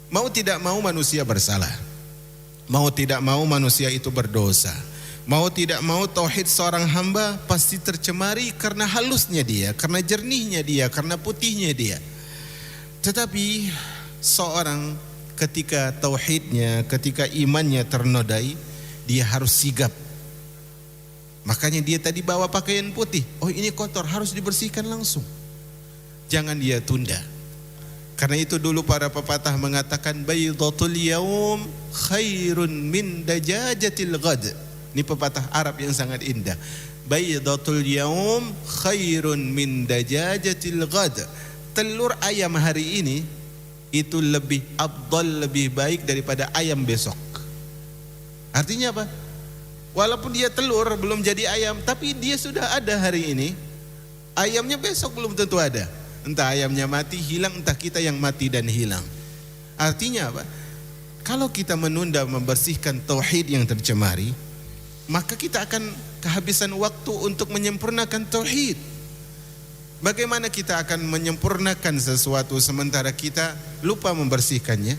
Mau tidak mau manusia bersalah, mau tidak mau manusia itu berdosa, mau tidak mau tauhid seorang hamba pasti tercemari karena halusnya dia, karena jernihnya dia, karena putihnya dia. Tetapi seorang ketika tauhidnya, ketika imannya ternodai, dia harus sigap. Makanya dia tadi bawa pakaian putih. Oh, ini kotor, harus dibersihkan langsung. Jangan dia tunda. Karena itu dulu para pepatah mengatakan baydatul yaum khairun min dajajatil ghad. Ini pepatah Arab yang sangat indah. Baydatul yaum khairun min dajajatil ghad. Telur ayam hari ini itu lebih afdal, lebih baik daripada ayam besok. Artinya apa? Walaupun dia telur belum jadi ayam, tapi dia sudah ada hari ini. Ayamnya besok belum tentu ada. Entah ayamnya mati, hilang, entah kita yang mati dan hilang. Artinya apa? Kalau kita menunda membersihkan tauhid yang tercemari, maka kita akan kehabisan waktu untuk menyempurnakan tauhid. Bagaimana kita akan menyempurnakan sesuatu sementara kita lupa membersihkannya?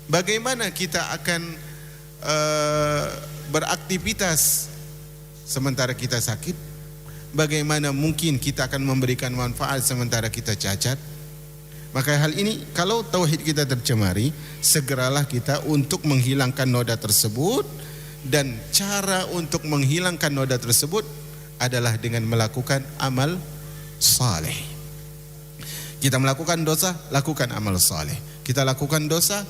Bagaimana kita akan beraktivitas sementara kita sakit? Bagaimana mungkin kita akan memberikan manfaat sementara kita cacat? Maka hal ini, kalau tauhid kita tercemari, segeralah kita untuk menghilangkan noda tersebut. Dan cara untuk menghilangkan noda tersebut adalah dengan melakukan amal saleh. Kita melakukan dosa, lakukan amal saleh. Kita lakukan dosa,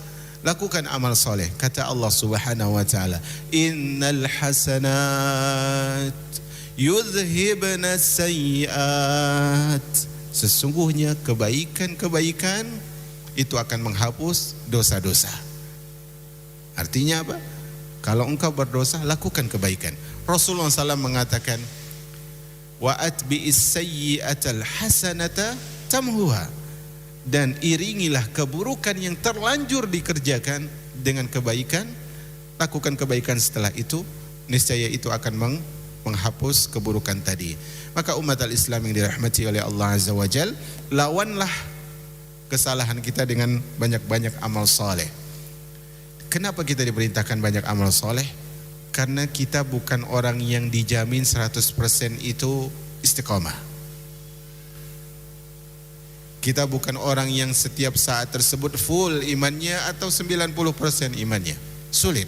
lakukan amal soleh. Kata Allah Subhanahu wa taala, innal hasanat yudhhibna sayyiat. Sesungguhnya kebaikan-kebaikan itu akan menghapus dosa-dosa. Artinya apa? Kalau engkau berdosa, lakukan kebaikan. Rasulullah SAW mengatakan, wa atbi'is sayyi'atal hasanata tamhuha. Dan iringilah keburukan yang terlanjur dikerjakan dengan kebaikan. Lakukan kebaikan setelah itu, niscaya itu akan menghapus keburukan tadi. Maka umat al-Islam yang dirahmati oleh Allah Azza wa Jal, lawanlah kesalahan kita dengan banyak-banyak amal soleh. Kenapa kita diperintahkan banyak amal soleh? karena kita bukan orang yang dijamin 100% itu istiqomah. Kita bukan orang yang setiap saat tersebut full imannya atau 90% imannya. Sulit.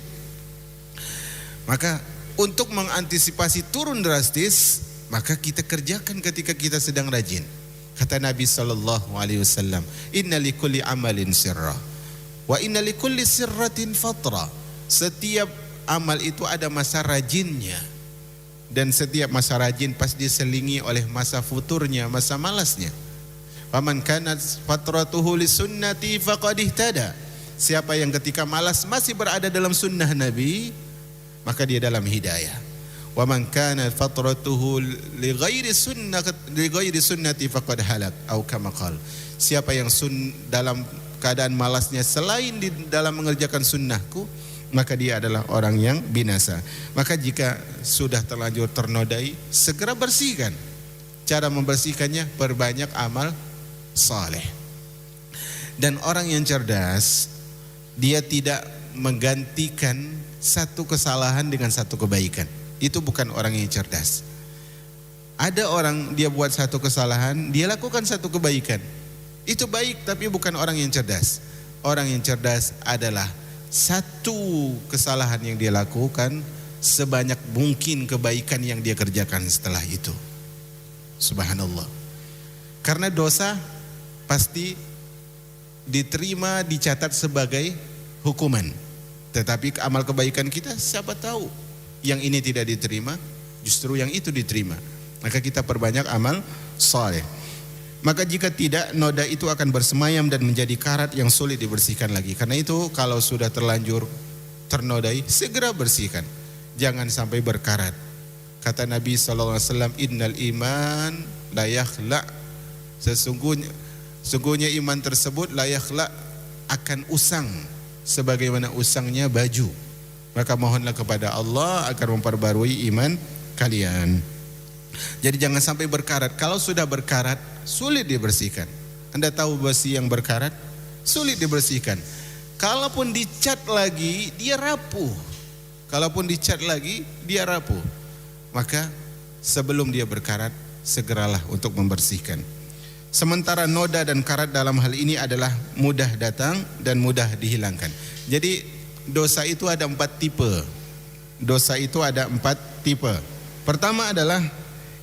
Maka untuk mengantisipasi turun drastis, maka kita kerjakan ketika kita sedang rajin. Kata Nabi SAW, inna likulli amalin sirra wa inna likulli sirratin fatra. Setiap amal itu ada masa rajinnya, dan setiap masa rajin pasti diselingi oleh masa futurnya, masa malasnya. Faman kanat fatratuhu lisunnati faqad ihtada. Siapa yang ketika malas masih berada dalam sunnah Nabi, maka dia dalam hidayah. Wa man kanat fatratuhu li ghairi sunnati faqad halak atau kama qala. Siapa yang dalam keadaan malasnya selain di dalam mengerjakan sunnahku, maka dia adalah orang yang binasa. Maka jika sudah terlanjur ternodai, segera bersihkan. Cara membersihkannya, perbanyak amal saleh. Dan orang yang cerdas, dia tidak menggantikan satu kesalahan dengan satu kebaikan. Itu bukan orang yang cerdas. Ada orang dia buat satu kesalahan, dia lakukan satu kebaikan. Itu baik, tapi bukan orang yang cerdas. Orang yang cerdas adalah satu kesalahan yang dia lakukan, sebanyak mungkin kebaikan yang dia kerjakan setelah itu. Subhanallah. Karena dosa pasti diterima, dicatat sebagai hukuman. Tetapi amal kebaikan kita, siapa tahu yang ini tidak diterima, justru yang itu diterima. Maka kita perbanyak amal saleh. Maka jika tidak, noda itu akan bersemayam dan menjadi karat yang sulit dibersihkan lagi. Karena itu kalau sudah terlanjur ternodai, segera bersihkan. Jangan sampai berkarat. Kata Nabi SAW, innal iman la yakhla. Sesungguhnya iman tersebut la yakhla, akan usang sebagaimana usangnya baju. Maka mohonlah kepada Allah agar memperbarui iman kalian. Jadi jangan sampai berkarat. Kalau sudah berkarat, sulit dibersihkan. Anda tahu besi yang berkarat, sulit dibersihkan. Kalaupun dicat lagi, dia rapuh. Kalaupun dicat lagi, dia rapuh. Maka sebelum dia berkarat, segeralah untuk membersihkan. Sementara noda dan karat dalam hal ini adalah mudah datang dan mudah dihilangkan. Jadi dosa itu ada 4 tipe. Dosa itu ada 4 tipe. Pertama adalah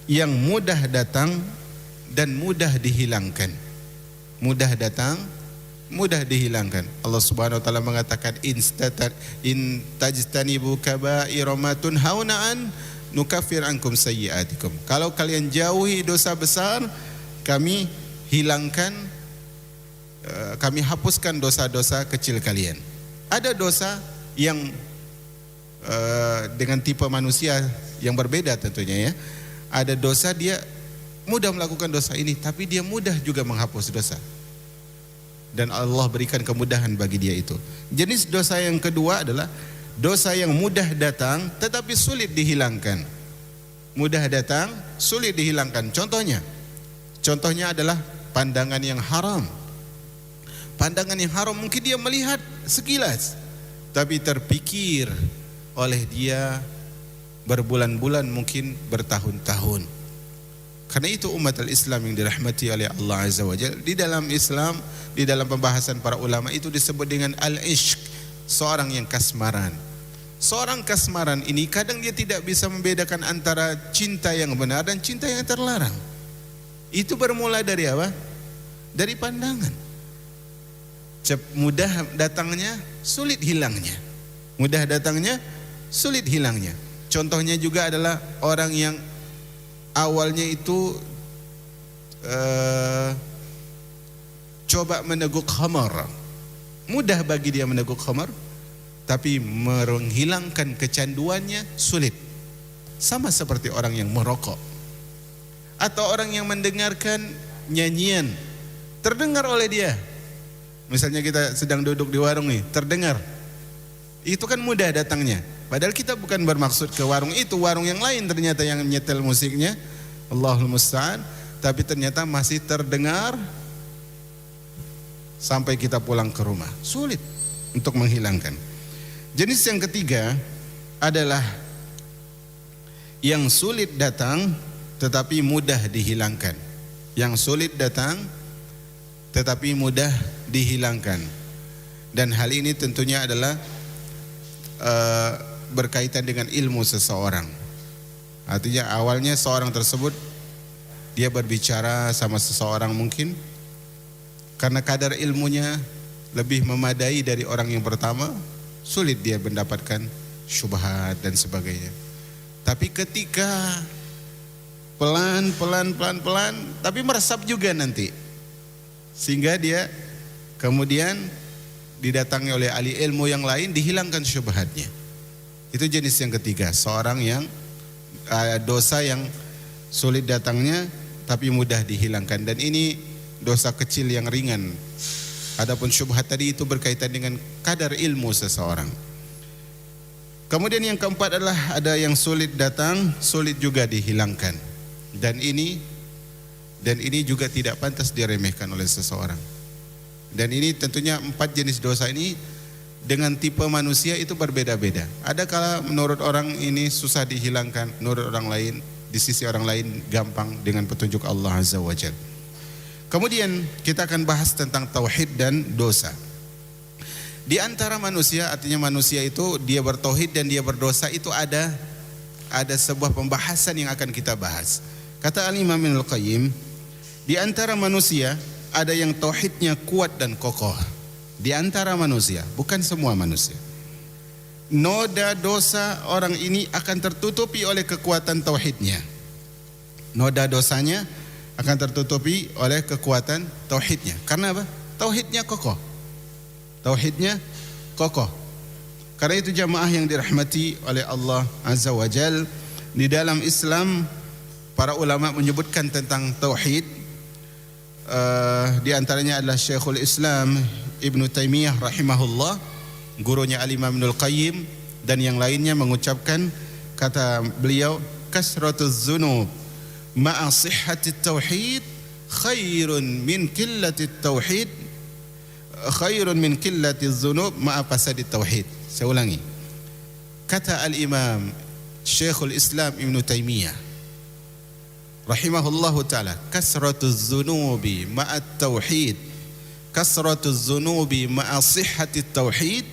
yang mudah datang dan mudah dihilangkan. Mudah datang, mudah dihilangkan. Allah Subhanahu wa taala mengatakan, in tajtanibu kaba'ira ma tunhauna an nukaffir ankum sayyi'atikum. Kalau kalian jauhi dosa besar, kami hilangkan, kami hapuskan dosa-dosa kecil kalian. Ada dosa yang dengan tipe manusia yang berbeda tentunya ya. Ada dosa dia mudah melakukan dosa ini, tapi dia mudah juga menghapus dosa. Dan Allah berikan kemudahan bagi dia itu. Jenis dosa yang kedua adalah dosa yang mudah datang tetapi sulit dihilangkan. Mudah datang, sulit dihilangkan. Contohnya adalah pandangan yang haram. Pandangan yang haram mungkin dia melihat sekilas, tapi terpikir oleh dia berbulan-bulan, mungkin bertahun-tahun. Karena itu umat al-Islam yang dirahmati oleh Allah Azza wa Jalla, di dalam Islam, di dalam pembahasan para ulama itu disebut dengan al-ishq, seorang yang kasmaran. Seorang kasmaran ini kadang dia tidak bisa membedakan antara cinta yang benar dan cinta yang terlarang. Itu bermula dari apa? Dari pandangan. Mudah datangnya, sulit hilangnya. Mudah datangnya, sulit hilangnya. Contohnya juga adalah orang yang awalnya itu coba meneguk khamar. Mudah bagi dia meneguk khamar, tapi menghilangkan kecanduannya sulit. Sama seperti orang yang merokok atau orang yang mendengarkan nyanyian, terdengar oleh dia. Misalnya kita sedang duduk di warung nih, terdengar. Itu kan mudah datangnya. Padahal kita bukan bermaksud ke warung itu, warung yang lain ternyata yang nyetel musiknya, Allahul Musta'an, tapi ternyata masih terdengar sampai kita pulang ke rumah. Sulit untuk menghilangkan. Jenis yang ketiga adalah yang sulit datang tetapi mudah dihilangkan. Yang sulit datang tetapi mudah dihilangkan. Dan hal ini tentunya adalah berkaitan dengan ilmu seseorang. Artinya awalnya seorang tersebut dia berbicara sama seseorang mungkin karena kadar ilmunya lebih memadai dari orang yang pertama, sulit dia mendapatkan syubhat dan sebagainya. Tapi ketika pelan tapi meresap juga nanti, sehingga dia kemudian didatangi oleh ahli ilmu yang lain, dihilangkan syubhatnya. Itu jenis yang ketiga, seorang yang dosa yang sulit datangnya tapi mudah dihilangkan, dan ini dosa kecil yang ringan. Adapun syubhat tadi itu berkaitan dengan kadar ilmu seseorang. Kemudian yang keempat adalah ada yang sulit datang, sulit juga dihilangkan. Dan ini juga tidak pantas diremehkan oleh seseorang. Dan ini tentunya 4 jenis dosa ini dengan tipe manusia itu berbeda-beda. Ada kala menurut orang ini susah dihilangkan, menurut orang lain, di sisi orang lain gampang dengan petunjuk Allah Azza wa Jalla. Kemudian kita akan bahas tentang tauhid dan dosa. Di antara manusia, artinya manusia itu dia bertauhid dan dia berdosa, itu ada sebuah pembahasan yang akan kita bahas. Kata Al-Imam Ibnul Qayyim, di antara manusia ada yang tauhidnya kuat dan kokoh. Di antara manusia, bukan semua manusia. Noda dosa orang ini akan tertutupi oleh kekuatan tauhidnya. Noda dosanya akan tertutupi oleh kekuatan tauhidnya. Karena apa? Tauhidnya kokoh. Tauhidnya kokoh. Karena itu jamaah yang dirahmati oleh Allah Azza wa Jal, di dalam Islam para ulama menyebutkan tentang tauhid. Di antaranya adalah Syekhul Islam Ibnu Taimiyah rahimahullah, gurunya Al-Imam Ibnul Qayyim, dan yang lainnya mengucapkan, kata beliau, kasratuz dzunub ma'a sihhatit tauhid khairun min qillatit tauhid, khairun min qillatiz dzunub ma'a fasadit tauhid. Saya ulangi. Kata Al-Imam Syekhul Islam Ibnu Taimiyah rahimahullahu taala, kasratuz dzunubi ma'at tauhid, kasratuz dzunubi ma'a sihhatit tauhid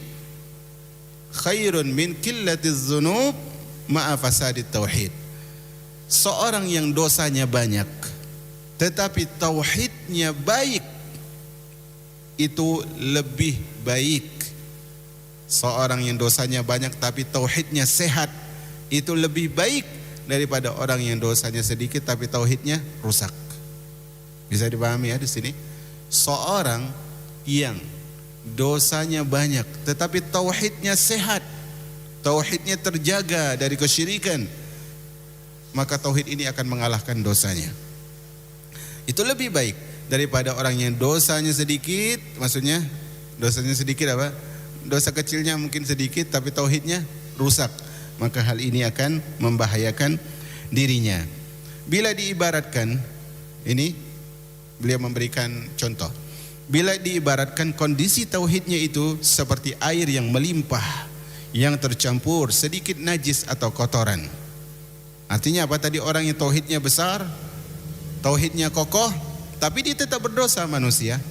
khairun min qillatiz dzunub ma'a fasadit tauhid. Seorang yang dosanya banyak tetapi tauhidnya baik, itu lebih baik. Seorang yang dosanya banyak tapi tauhidnya sehat, itu lebih baik daripada orang yang dosanya sedikit tapi tauhidnya rusak. Bisa dipahami ya di sini? Seorang yang dosanya banyak tetapi tauhidnya sehat, tauhidnya terjaga dari kesyirikan, maka tauhid ini akan mengalahkan dosanya. Itu lebih baik daripada orang yang dosanya sedikit. Maksudnya dosanya sedikit apa? Dosa kecilnya mungkin sedikit tapi tauhidnya rusak. Maka hal ini akan membahayakan dirinya. Bila diibaratkan, ini beliau memberikan contoh. Bila diibaratkan kondisi tauhidnya itu seperti air yang melimpah, yang tercampur sedikit najis atau kotoran. Artinya apa tadi? Orang yang tauhidnya besar, tauhidnya kokoh, tapi dia tetap berdosa manusia.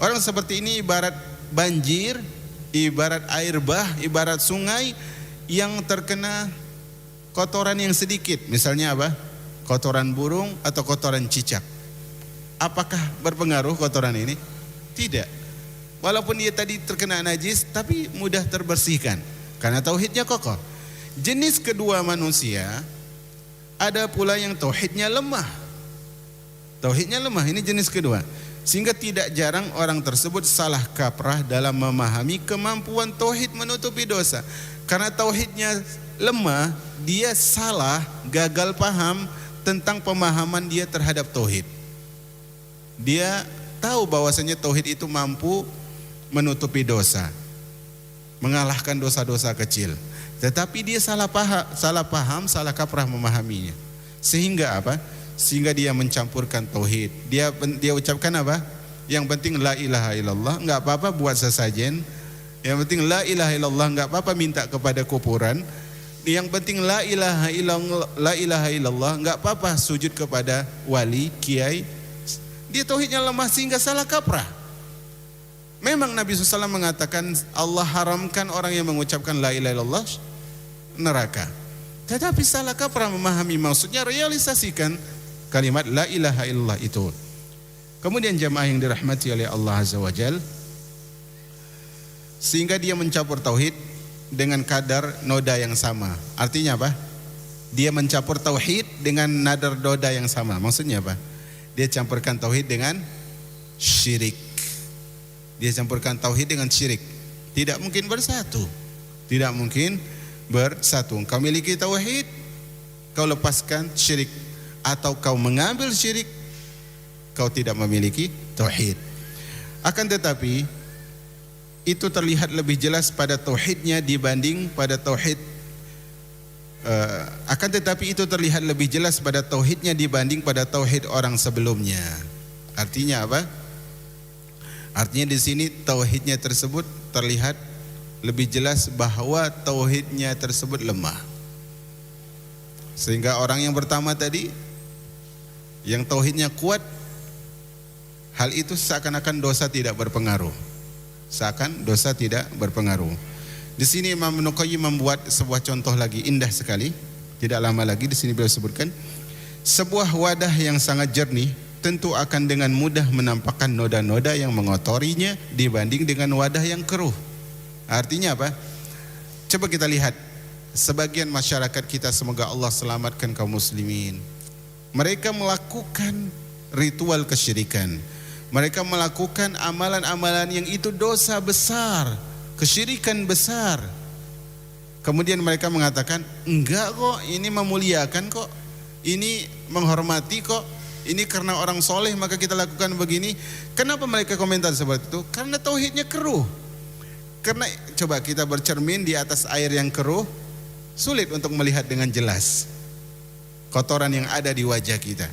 Orang seperti ini ibarat banjir, ibarat air bah, ibarat sungai yang terkena kotoran yang sedikit. Misalnya apa? Kotoran burung atau kotoran cicak. Apakah berpengaruh kotoran ini? Tidak. Walaupun dia tadi terkena najis, tapi mudah terbersihkan karena tauhidnya kokoh. Jenis kedua manusia, ada pula yang tauhidnya lemah. Tauhidnya lemah, ini jenis kedua. Sehingga tidak jarang orang tersebut salah kaprah dalam memahami kemampuan tauhid menutupi dosa. Karena tauhidnya lemah, dia salah, gagal paham tentang pemahaman dia terhadap tauhid. Dia tahu bahwasanya tauhid itu mampu menutupi dosa, mengalahkan dosa-dosa kecil. Tetapi dia salah paham, salah kaprah memahaminya. Sehingga apa? Sehingga dia mencampurkan tauhid. Dia ucapkan apa? Yang penting la ilaha illallah, enggak apa-apa buat sesajen. Yang penting la ilaha illallah, enggak apa-apa minta kepada kuburan. Yang penting la ilaha illallah, la ilaha illallah, enggak apa-apa sujud kepada wali, kiai. Dia tauhidnya lemah sehingga salah kaprah. Memang Nabi SAW mengatakan Allah haramkan orang yang mengucapkan la ilaha illallah neraka. Tetapi salah kaprah memahami maksudnya, realisasikan kalimat la ilaha illallah itu. Kemudian jamaah yang dirahmati oleh Allah Azza wa Jal, sehingga dia mencampur tauhid dengan kadar noda yang sama. Artinya apa? Dia mencampur tauhid dengan nadar noda yang sama. Maksudnya apa? Dia campurkan tauhid dengan syirik. Dia campurkan tauhid dengan syirik. Tidak mungkin bersatu. Tidak mungkin bersatu. Kau miliki tauhid, kau lepaskan syirik, atau kau mengambil syirik, kau tidak memiliki tauhid. Akan tetapi itu terlihat lebih jelas pada tauhidnya dibanding pada tauhid. Akan tetapi itu terlihat lebih jelas pada tauhidnya dibanding pada tauhid orang sebelumnya. Artinya apa? Artinya di sini tauhidnya tersebut terlihat lebih jelas bahwa tauhidnya tersebut lemah. Sehingga orang yang pertama tadi yang tauhidnya kuat, hal itu seakan-akan dosa tidak berpengaruh. Seakan dosa tidak berpengaruh. Di sini Imam Ibnu Qayyim membuat sebuah contoh lagi indah sekali. Tidak lama lagi di sini beliau sebutkan, sebuah wadah yang sangat jernih tentu akan dengan mudah menampakkan noda-noda yang mengotorinya dibanding dengan wadah yang keruh. Artinya apa? Coba kita lihat sebagian masyarakat kita, semoga Allah selamatkan kaum muslimin. Mereka melakukan ritual kesyirikan. Mereka melakukan amalan-amalan yang itu dosa besar, kesyirikan besar. Kemudian mereka mengatakan, enggak kok, ini memuliakan kok, ini menghormati kok, ini karena orang soleh maka kita lakukan begini. Kenapa mereka komentar seperti itu? Karena tauhidnya keruh. Karena coba kita bercermin di atas air yang keruh, sulit untuk melihat dengan jelas kotoran yang ada di wajah kita.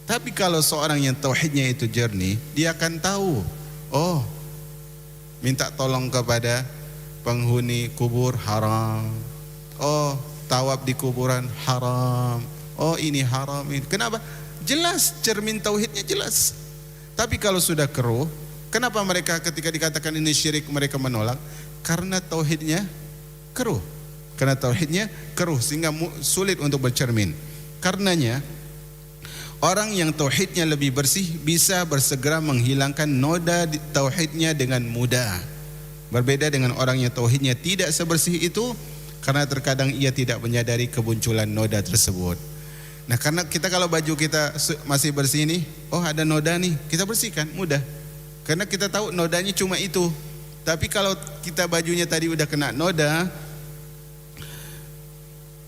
Tapi kalau seorang yang tauhidnya itu jernih, dia akan tahu, oh, minta tolong kepada penghuni kubur haram. Oh, tawaf di kuburan haram. Oh, ini haram ini. Kenapa? Jelas, cermin tauhidnya jelas. Tapi kalau sudah keruh, kenapa mereka ketika dikatakan ini syirik mereka menolak? Karena tauhidnya keruh. Karena tauhidnya keruh sehingga sulit untuk bercermin. Karenanya orang yang tauhidnya lebih bersih bisa bersegera menghilangkan noda tauhidnya dengan mudah. Berbeda dengan orang yang tauhidnya tidak sebersih itu, karena terkadang ia tidak menyadari kemunculan noda tersebut. Nah, karena kita kalau baju kita masih bersih nih, oh ada noda nih, kita bersihkan, mudah. Karena kita tahu nodanya cuma itu. Tapi kalau kita bajunya tadi udah kena noda,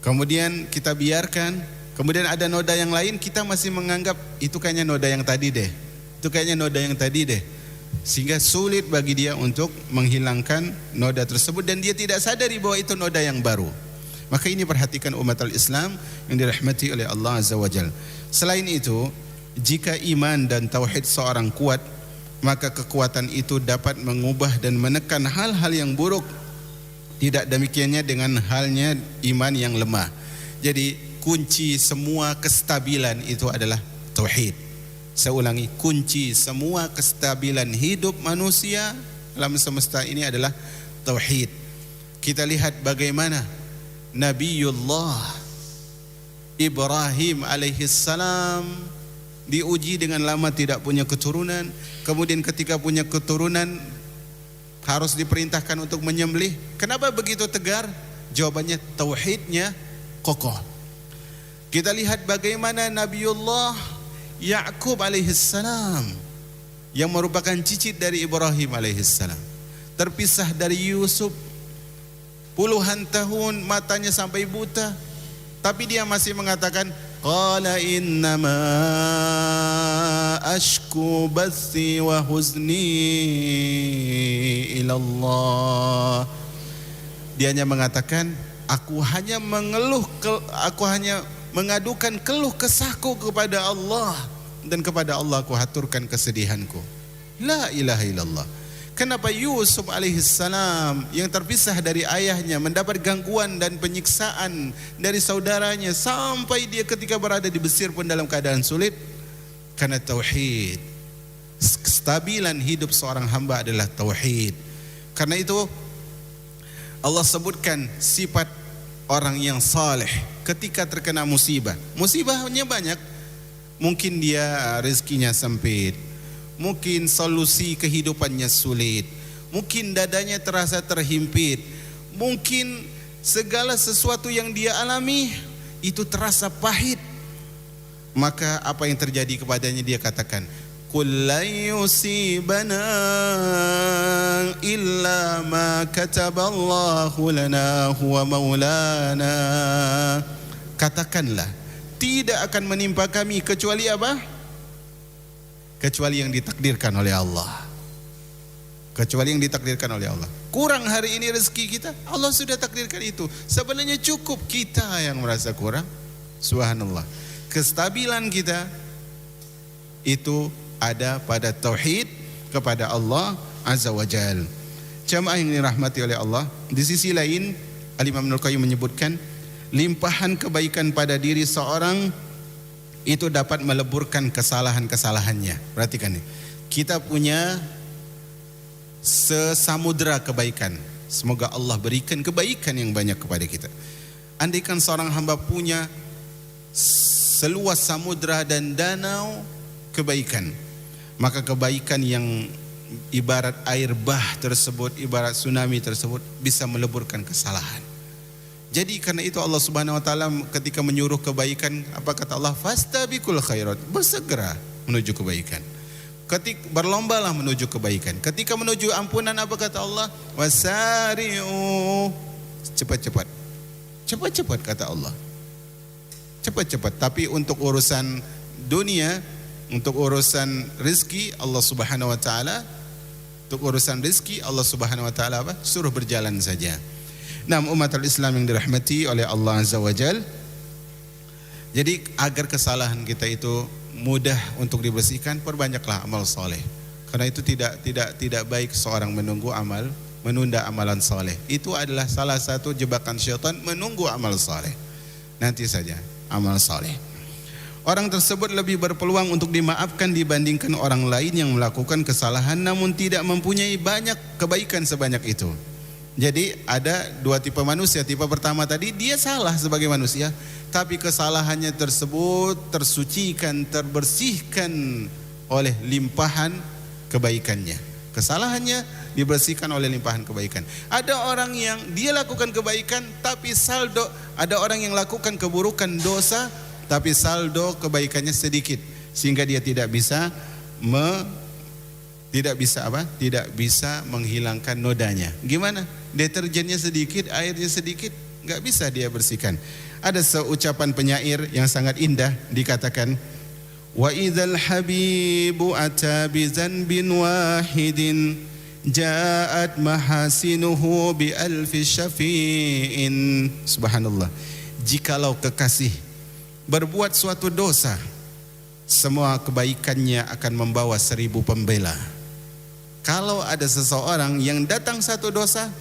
kemudian kita biarkan, kemudian ada noda yang lain, kita masih menganggap itu kayaknya noda yang tadi deh. Itu kayaknya noda yang tadi deh. Sehingga sulit bagi dia untuk menghilangkan noda tersebut dan dia tidak sadari bahwa itu noda yang baru. Maka ini perhatikan umat al-Islam yang dirahmati oleh Allah Azza wa Jal. Selain itu, jika iman dan tauhid seorang kuat, maka kekuatan itu dapat mengubah dan menekan hal-hal yang buruk. Tidak demikiannya dengan halnya iman yang lemah. Jadi kunci semua kestabilan itu adalah tauhid. Saya ulangi, kunci semua kestabilan hidup manusia dalam semesta ini adalah tauhid. Kita lihat bagaimana Nabiullah Ibrahim alaihissalam diuji dengan lama tidak punya keturunan. Kemudian ketika punya keturunan harus diperintahkan untuk menyembelih. Kenapa begitu tegar? Jawabannya tauhidnya kokoh. Kita lihat bagaimana Nabiullah Ya'qub alaihissalam yang merupakan cicit dari Ibrahim alaihissalam terpisah dari Yusuf puluhan tahun, matanya sampai buta, tapi dia masih mengatakan qala innama ashku bathi wa huzni ilallah. Dia hanya mengatakan aku hanya mengadukan keluh kesahku kepada Allah, dan kepada Allah aku haturkan kesedihanku. La ilaha illallah. Kenapa Yusuf alaihissalam yang terpisah dari ayahnya mendapat gangguan dan penyiksaan dari saudaranya sampai dia ketika berada di Mesir pun dalam keadaan sulit? Karena tauhid. Kestabilan hidup seorang hamba adalah tauhid. Karena itu Allah sebutkan sifat orang yang saleh ketika terkena musibah. Musibahnya banyak. Mungkin dia rezekinya sempit, mungkin solusi kehidupannya sulit, mungkin dadanya terasa terhimpit, mungkin segala sesuatu yang dia alami itu terasa pahit. Maka apa yang terjadi kepadanya, dia katakan, qul la yusibana illa ma kataballahu lana huwa maulana. Katakanlah, tidak akan menimpa kami kecuali apa? Kecuali yang ditakdirkan oleh Allah. Kecuali yang ditakdirkan oleh Allah. Kurang hari ini rezeki kita, Allah sudah takdirkan itu. Sebenarnya cukup, kita yang merasa kurang. Subhanallah. Kestabilan kita itu ada pada tauhid kepada Allah Azza wa Jal. Jamaah yang dirahmati oleh Allah, di sisi lain Al-Imam Ibnu Qayyim menyebutkan limpahan kebaikan pada diri seorang itu dapat meleburkan kesalahan-kesalahannya. Perhatikan nih, kita punya sesamudra kebaikan. Semoga Allah berikan kebaikan yang banyak kepada kita. Andaikan seorang hamba punya seluas samudra dan danau kebaikan, maka kebaikan yang ibarat air bah tersebut, ibarat tsunami tersebut bisa meleburkan kesalahan. Jadi karena itu Allah Subhanahu wa taala ketika menyuruh kebaikan, apa kata Allah? Fastabiqul khairat, bersegera menuju kebaikan. Berlombalah menuju kebaikan. Ketika menuju ampunan, apa kata Allah? Wasari'u, cepat-cepat. Cepat-cepat kata Allah. Cepat-cepat. Tapi untuk urusan dunia, untuk urusan rezeki Allah Subhanahu wa taala, untuk urusan rezeki Allah Subhanahu wa taala apa? Suruh berjalan saja. Nah, umat Islam yang dirahmati oleh Allah Azza wa Jal, jadi agar kesalahan kita itu mudah untuk dibersihkan, perbanyaklah amal soleh. Karena itu tidak baik seorang menunda amalan soleh. Itu adalah salah satu jebakan syaitan, menunggu amal soleh. Nanti saja amal soleh. Orang tersebut lebih berpeluang untuk dimaafkan dibandingkan orang lain yang melakukan kesalahan namun tidak mempunyai banyak kebaikan sebanyak itu. Jadi ada dua tipe manusia. Tipe pertama tadi, dia salah sebagai manusia, tapi kesalahannya tersebut tersucikan, terbersihkan oleh limpahan kebaikannya. Kesalahannya dibersihkan oleh limpahan kebaikan. Ada orang yang dia lakukan kebaikan, tapi saldo, ada orang yang lakukan keburukan, dosa, tapi saldo kebaikannya sedikit, sehingga dia tidak bisa menghilangkan nodanya. Gimana? Deterjennya sedikit, airnya sedikit, nggak bisa dia bersihkan. Ada seucapan penyair yang sangat indah, dikatakan, wa idzal habibu ata bi zanbin wahidin ja'at mahasinuhu bi alfi syafi'in. Subhanallah. Jikalau kekasih berbuat suatu dosa, semua kebaikannya akan membawa 1000 pembela. Kalau ada seseorang yang datang satu dosa,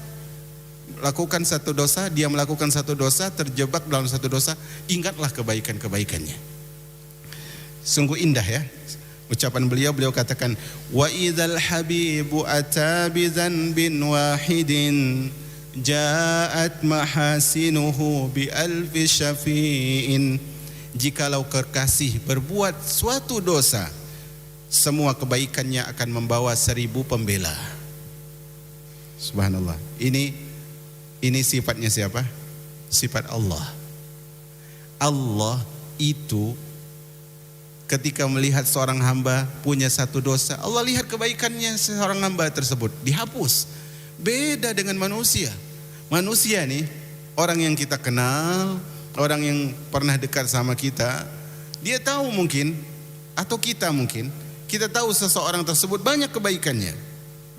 lakukan satu dosa, dia melakukan satu dosa, terjebak dalam satu dosa, ingatlah kebaikan-kebaikannya. Sungguh indah ya ucapan beliau katakan, wa idzal habibu ata bi dzanbin wahidin ja'at mahasinuhu bi alfi syafi'in. Jikalau kekasih berbuat suatu dosa, semua kebaikannya akan membawa 1000 pembela. Subhanallah. Ini sifatnya siapa? Sifat Allah. Allah itu ketika melihat seorang hamba punya satu dosa, Allah lihat kebaikannya seorang hamba tersebut dihapus. Beda dengan manusia. Manusia nih, orang yang kita kenal, orang yang pernah dekat sama kita, dia tahu mungkin, atau kita mungkin, kita tahu seseorang tersebut banyak kebaikannya,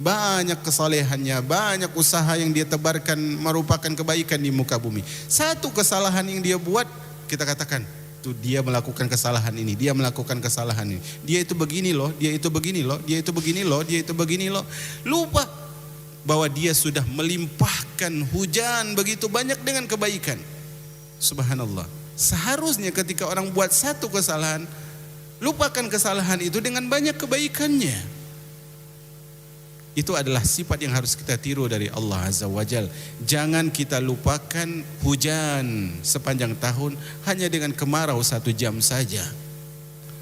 banyak kesalehannya, banyak usaha yang dia tebarkan merupakan kebaikan di muka bumi. Satu kesalahan yang dia buat, kita katakan, Tuh dia melakukan kesalahan ini, dia melakukan kesalahan ini. Dia itu begini loh, dia itu begini loh, dia itu begini loh, dia itu begini loh. Lupa bahwa dia sudah melimpahkan hujan begitu banyak dengan kebaikan. Subhanallah. Seharusnya ketika orang buat satu kesalahan, lupakan kesalahan itu dengan banyak kebaikannya. Itu adalah sifat yang harus kita tiru dari Allah Azza wa Jal. Jangan kita lupakan hujan sepanjang tahun hanya dengan kemarau 1 jam saja.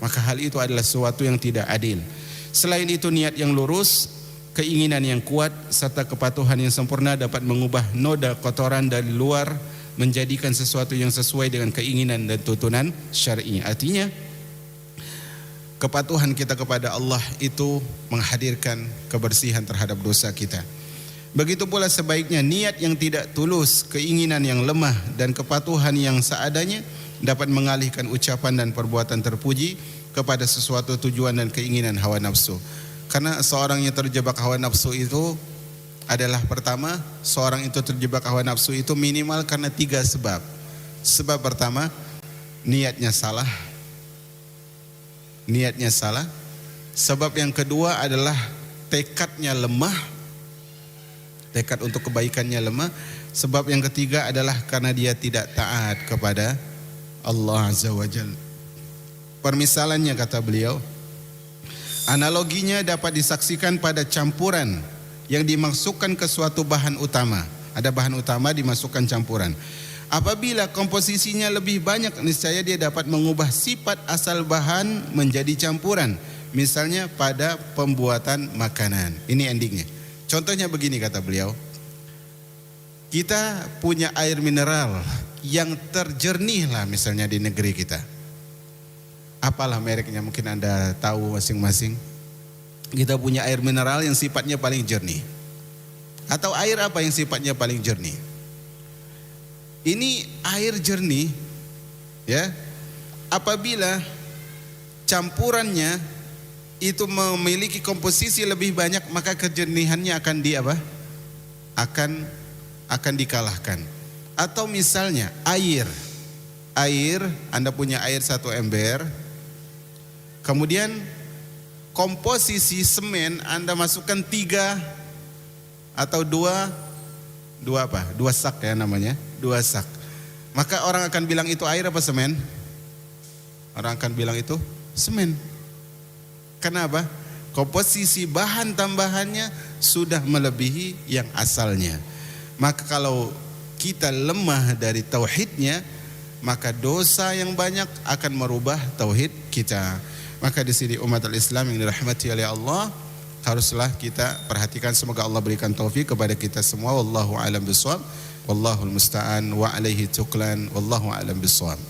Maka hal itu adalah sesuatu yang tidak adil. Selain itu, niat yang lurus, keinginan yang kuat, serta kepatuhan yang sempurna dapat mengubah noda kotoran dari luar menjadikan sesuatu yang sesuai dengan keinginan dan tuntunan syar'i. Artinya, kepatuhan kita kepada Allah itu menghadirkan kebersihan terhadap dosa kita. Begitu pula sebaiknya niat yang tidak tulus, keinginan yang lemah dan kepatuhan yang seadanya dapat mengalihkan ucapan dan perbuatan terpuji kepada sesuatu tujuan dan keinginan hawa nafsu. Karena seorang yang terjebak hawa nafsu itu adalah, pertama, seorang itu terjebak hawa nafsu itu minimal karena 3 sebab. Sebab pertama, niatnya salah. Niatnya salah. Sebab yang kedua adalah tekadnya lemah, tekad untuk kebaikannya lemah. Sebab yang ketiga adalah karena dia tidak taat kepada Allah Azza wa Jalla. Permisalannya, kata beliau, analoginya dapat disaksikan pada campuran yang dimasukkan ke suatu bahan utama. Ada bahan utama dimasukkan campuran. Apabila komposisinya lebih banyak, niscaya dia dapat mengubah sifat asal bahan menjadi campuran. Misalnya pada pembuatan makanan. Ini endingnya. Contohnya begini, kata beliau. Kita punya air mineral yang terjernih lah misalnya di negeri kita. Apalah mereknya, mungkin Anda tahu masing-masing. Kita punya air mineral yang sifatnya paling jernih. Atau air apa yang sifatnya paling jernih? Ini air jernih, ya. Apabila campurannya itu memiliki komposisi lebih banyak, maka kejernihannya akan akan dikalahkan. Atau misalnya air, Anda punya air 1 ember, kemudian komposisi semen Anda masukkan 3 atau 2 sak ya namanya. 2 sak. Maka orang akan bilang itu air apa semen? Orang akan bilang itu semen. Kenapa? Komposisi bahan tambahannya sudah melebihi yang asalnya. Maka kalau kita lemah dari tauhidnya, maka dosa yang banyak akan merubah tauhid kita. Maka di sini umat Islam yang dirahmati oleh Allah, haruslah kita perhatikan. Semoga Allah berikan taufik kepada kita semua. Wallahu a'lam bishawab. Wallahul musta'an wa alaihi tuklan. Wallahu a'lam bishawab.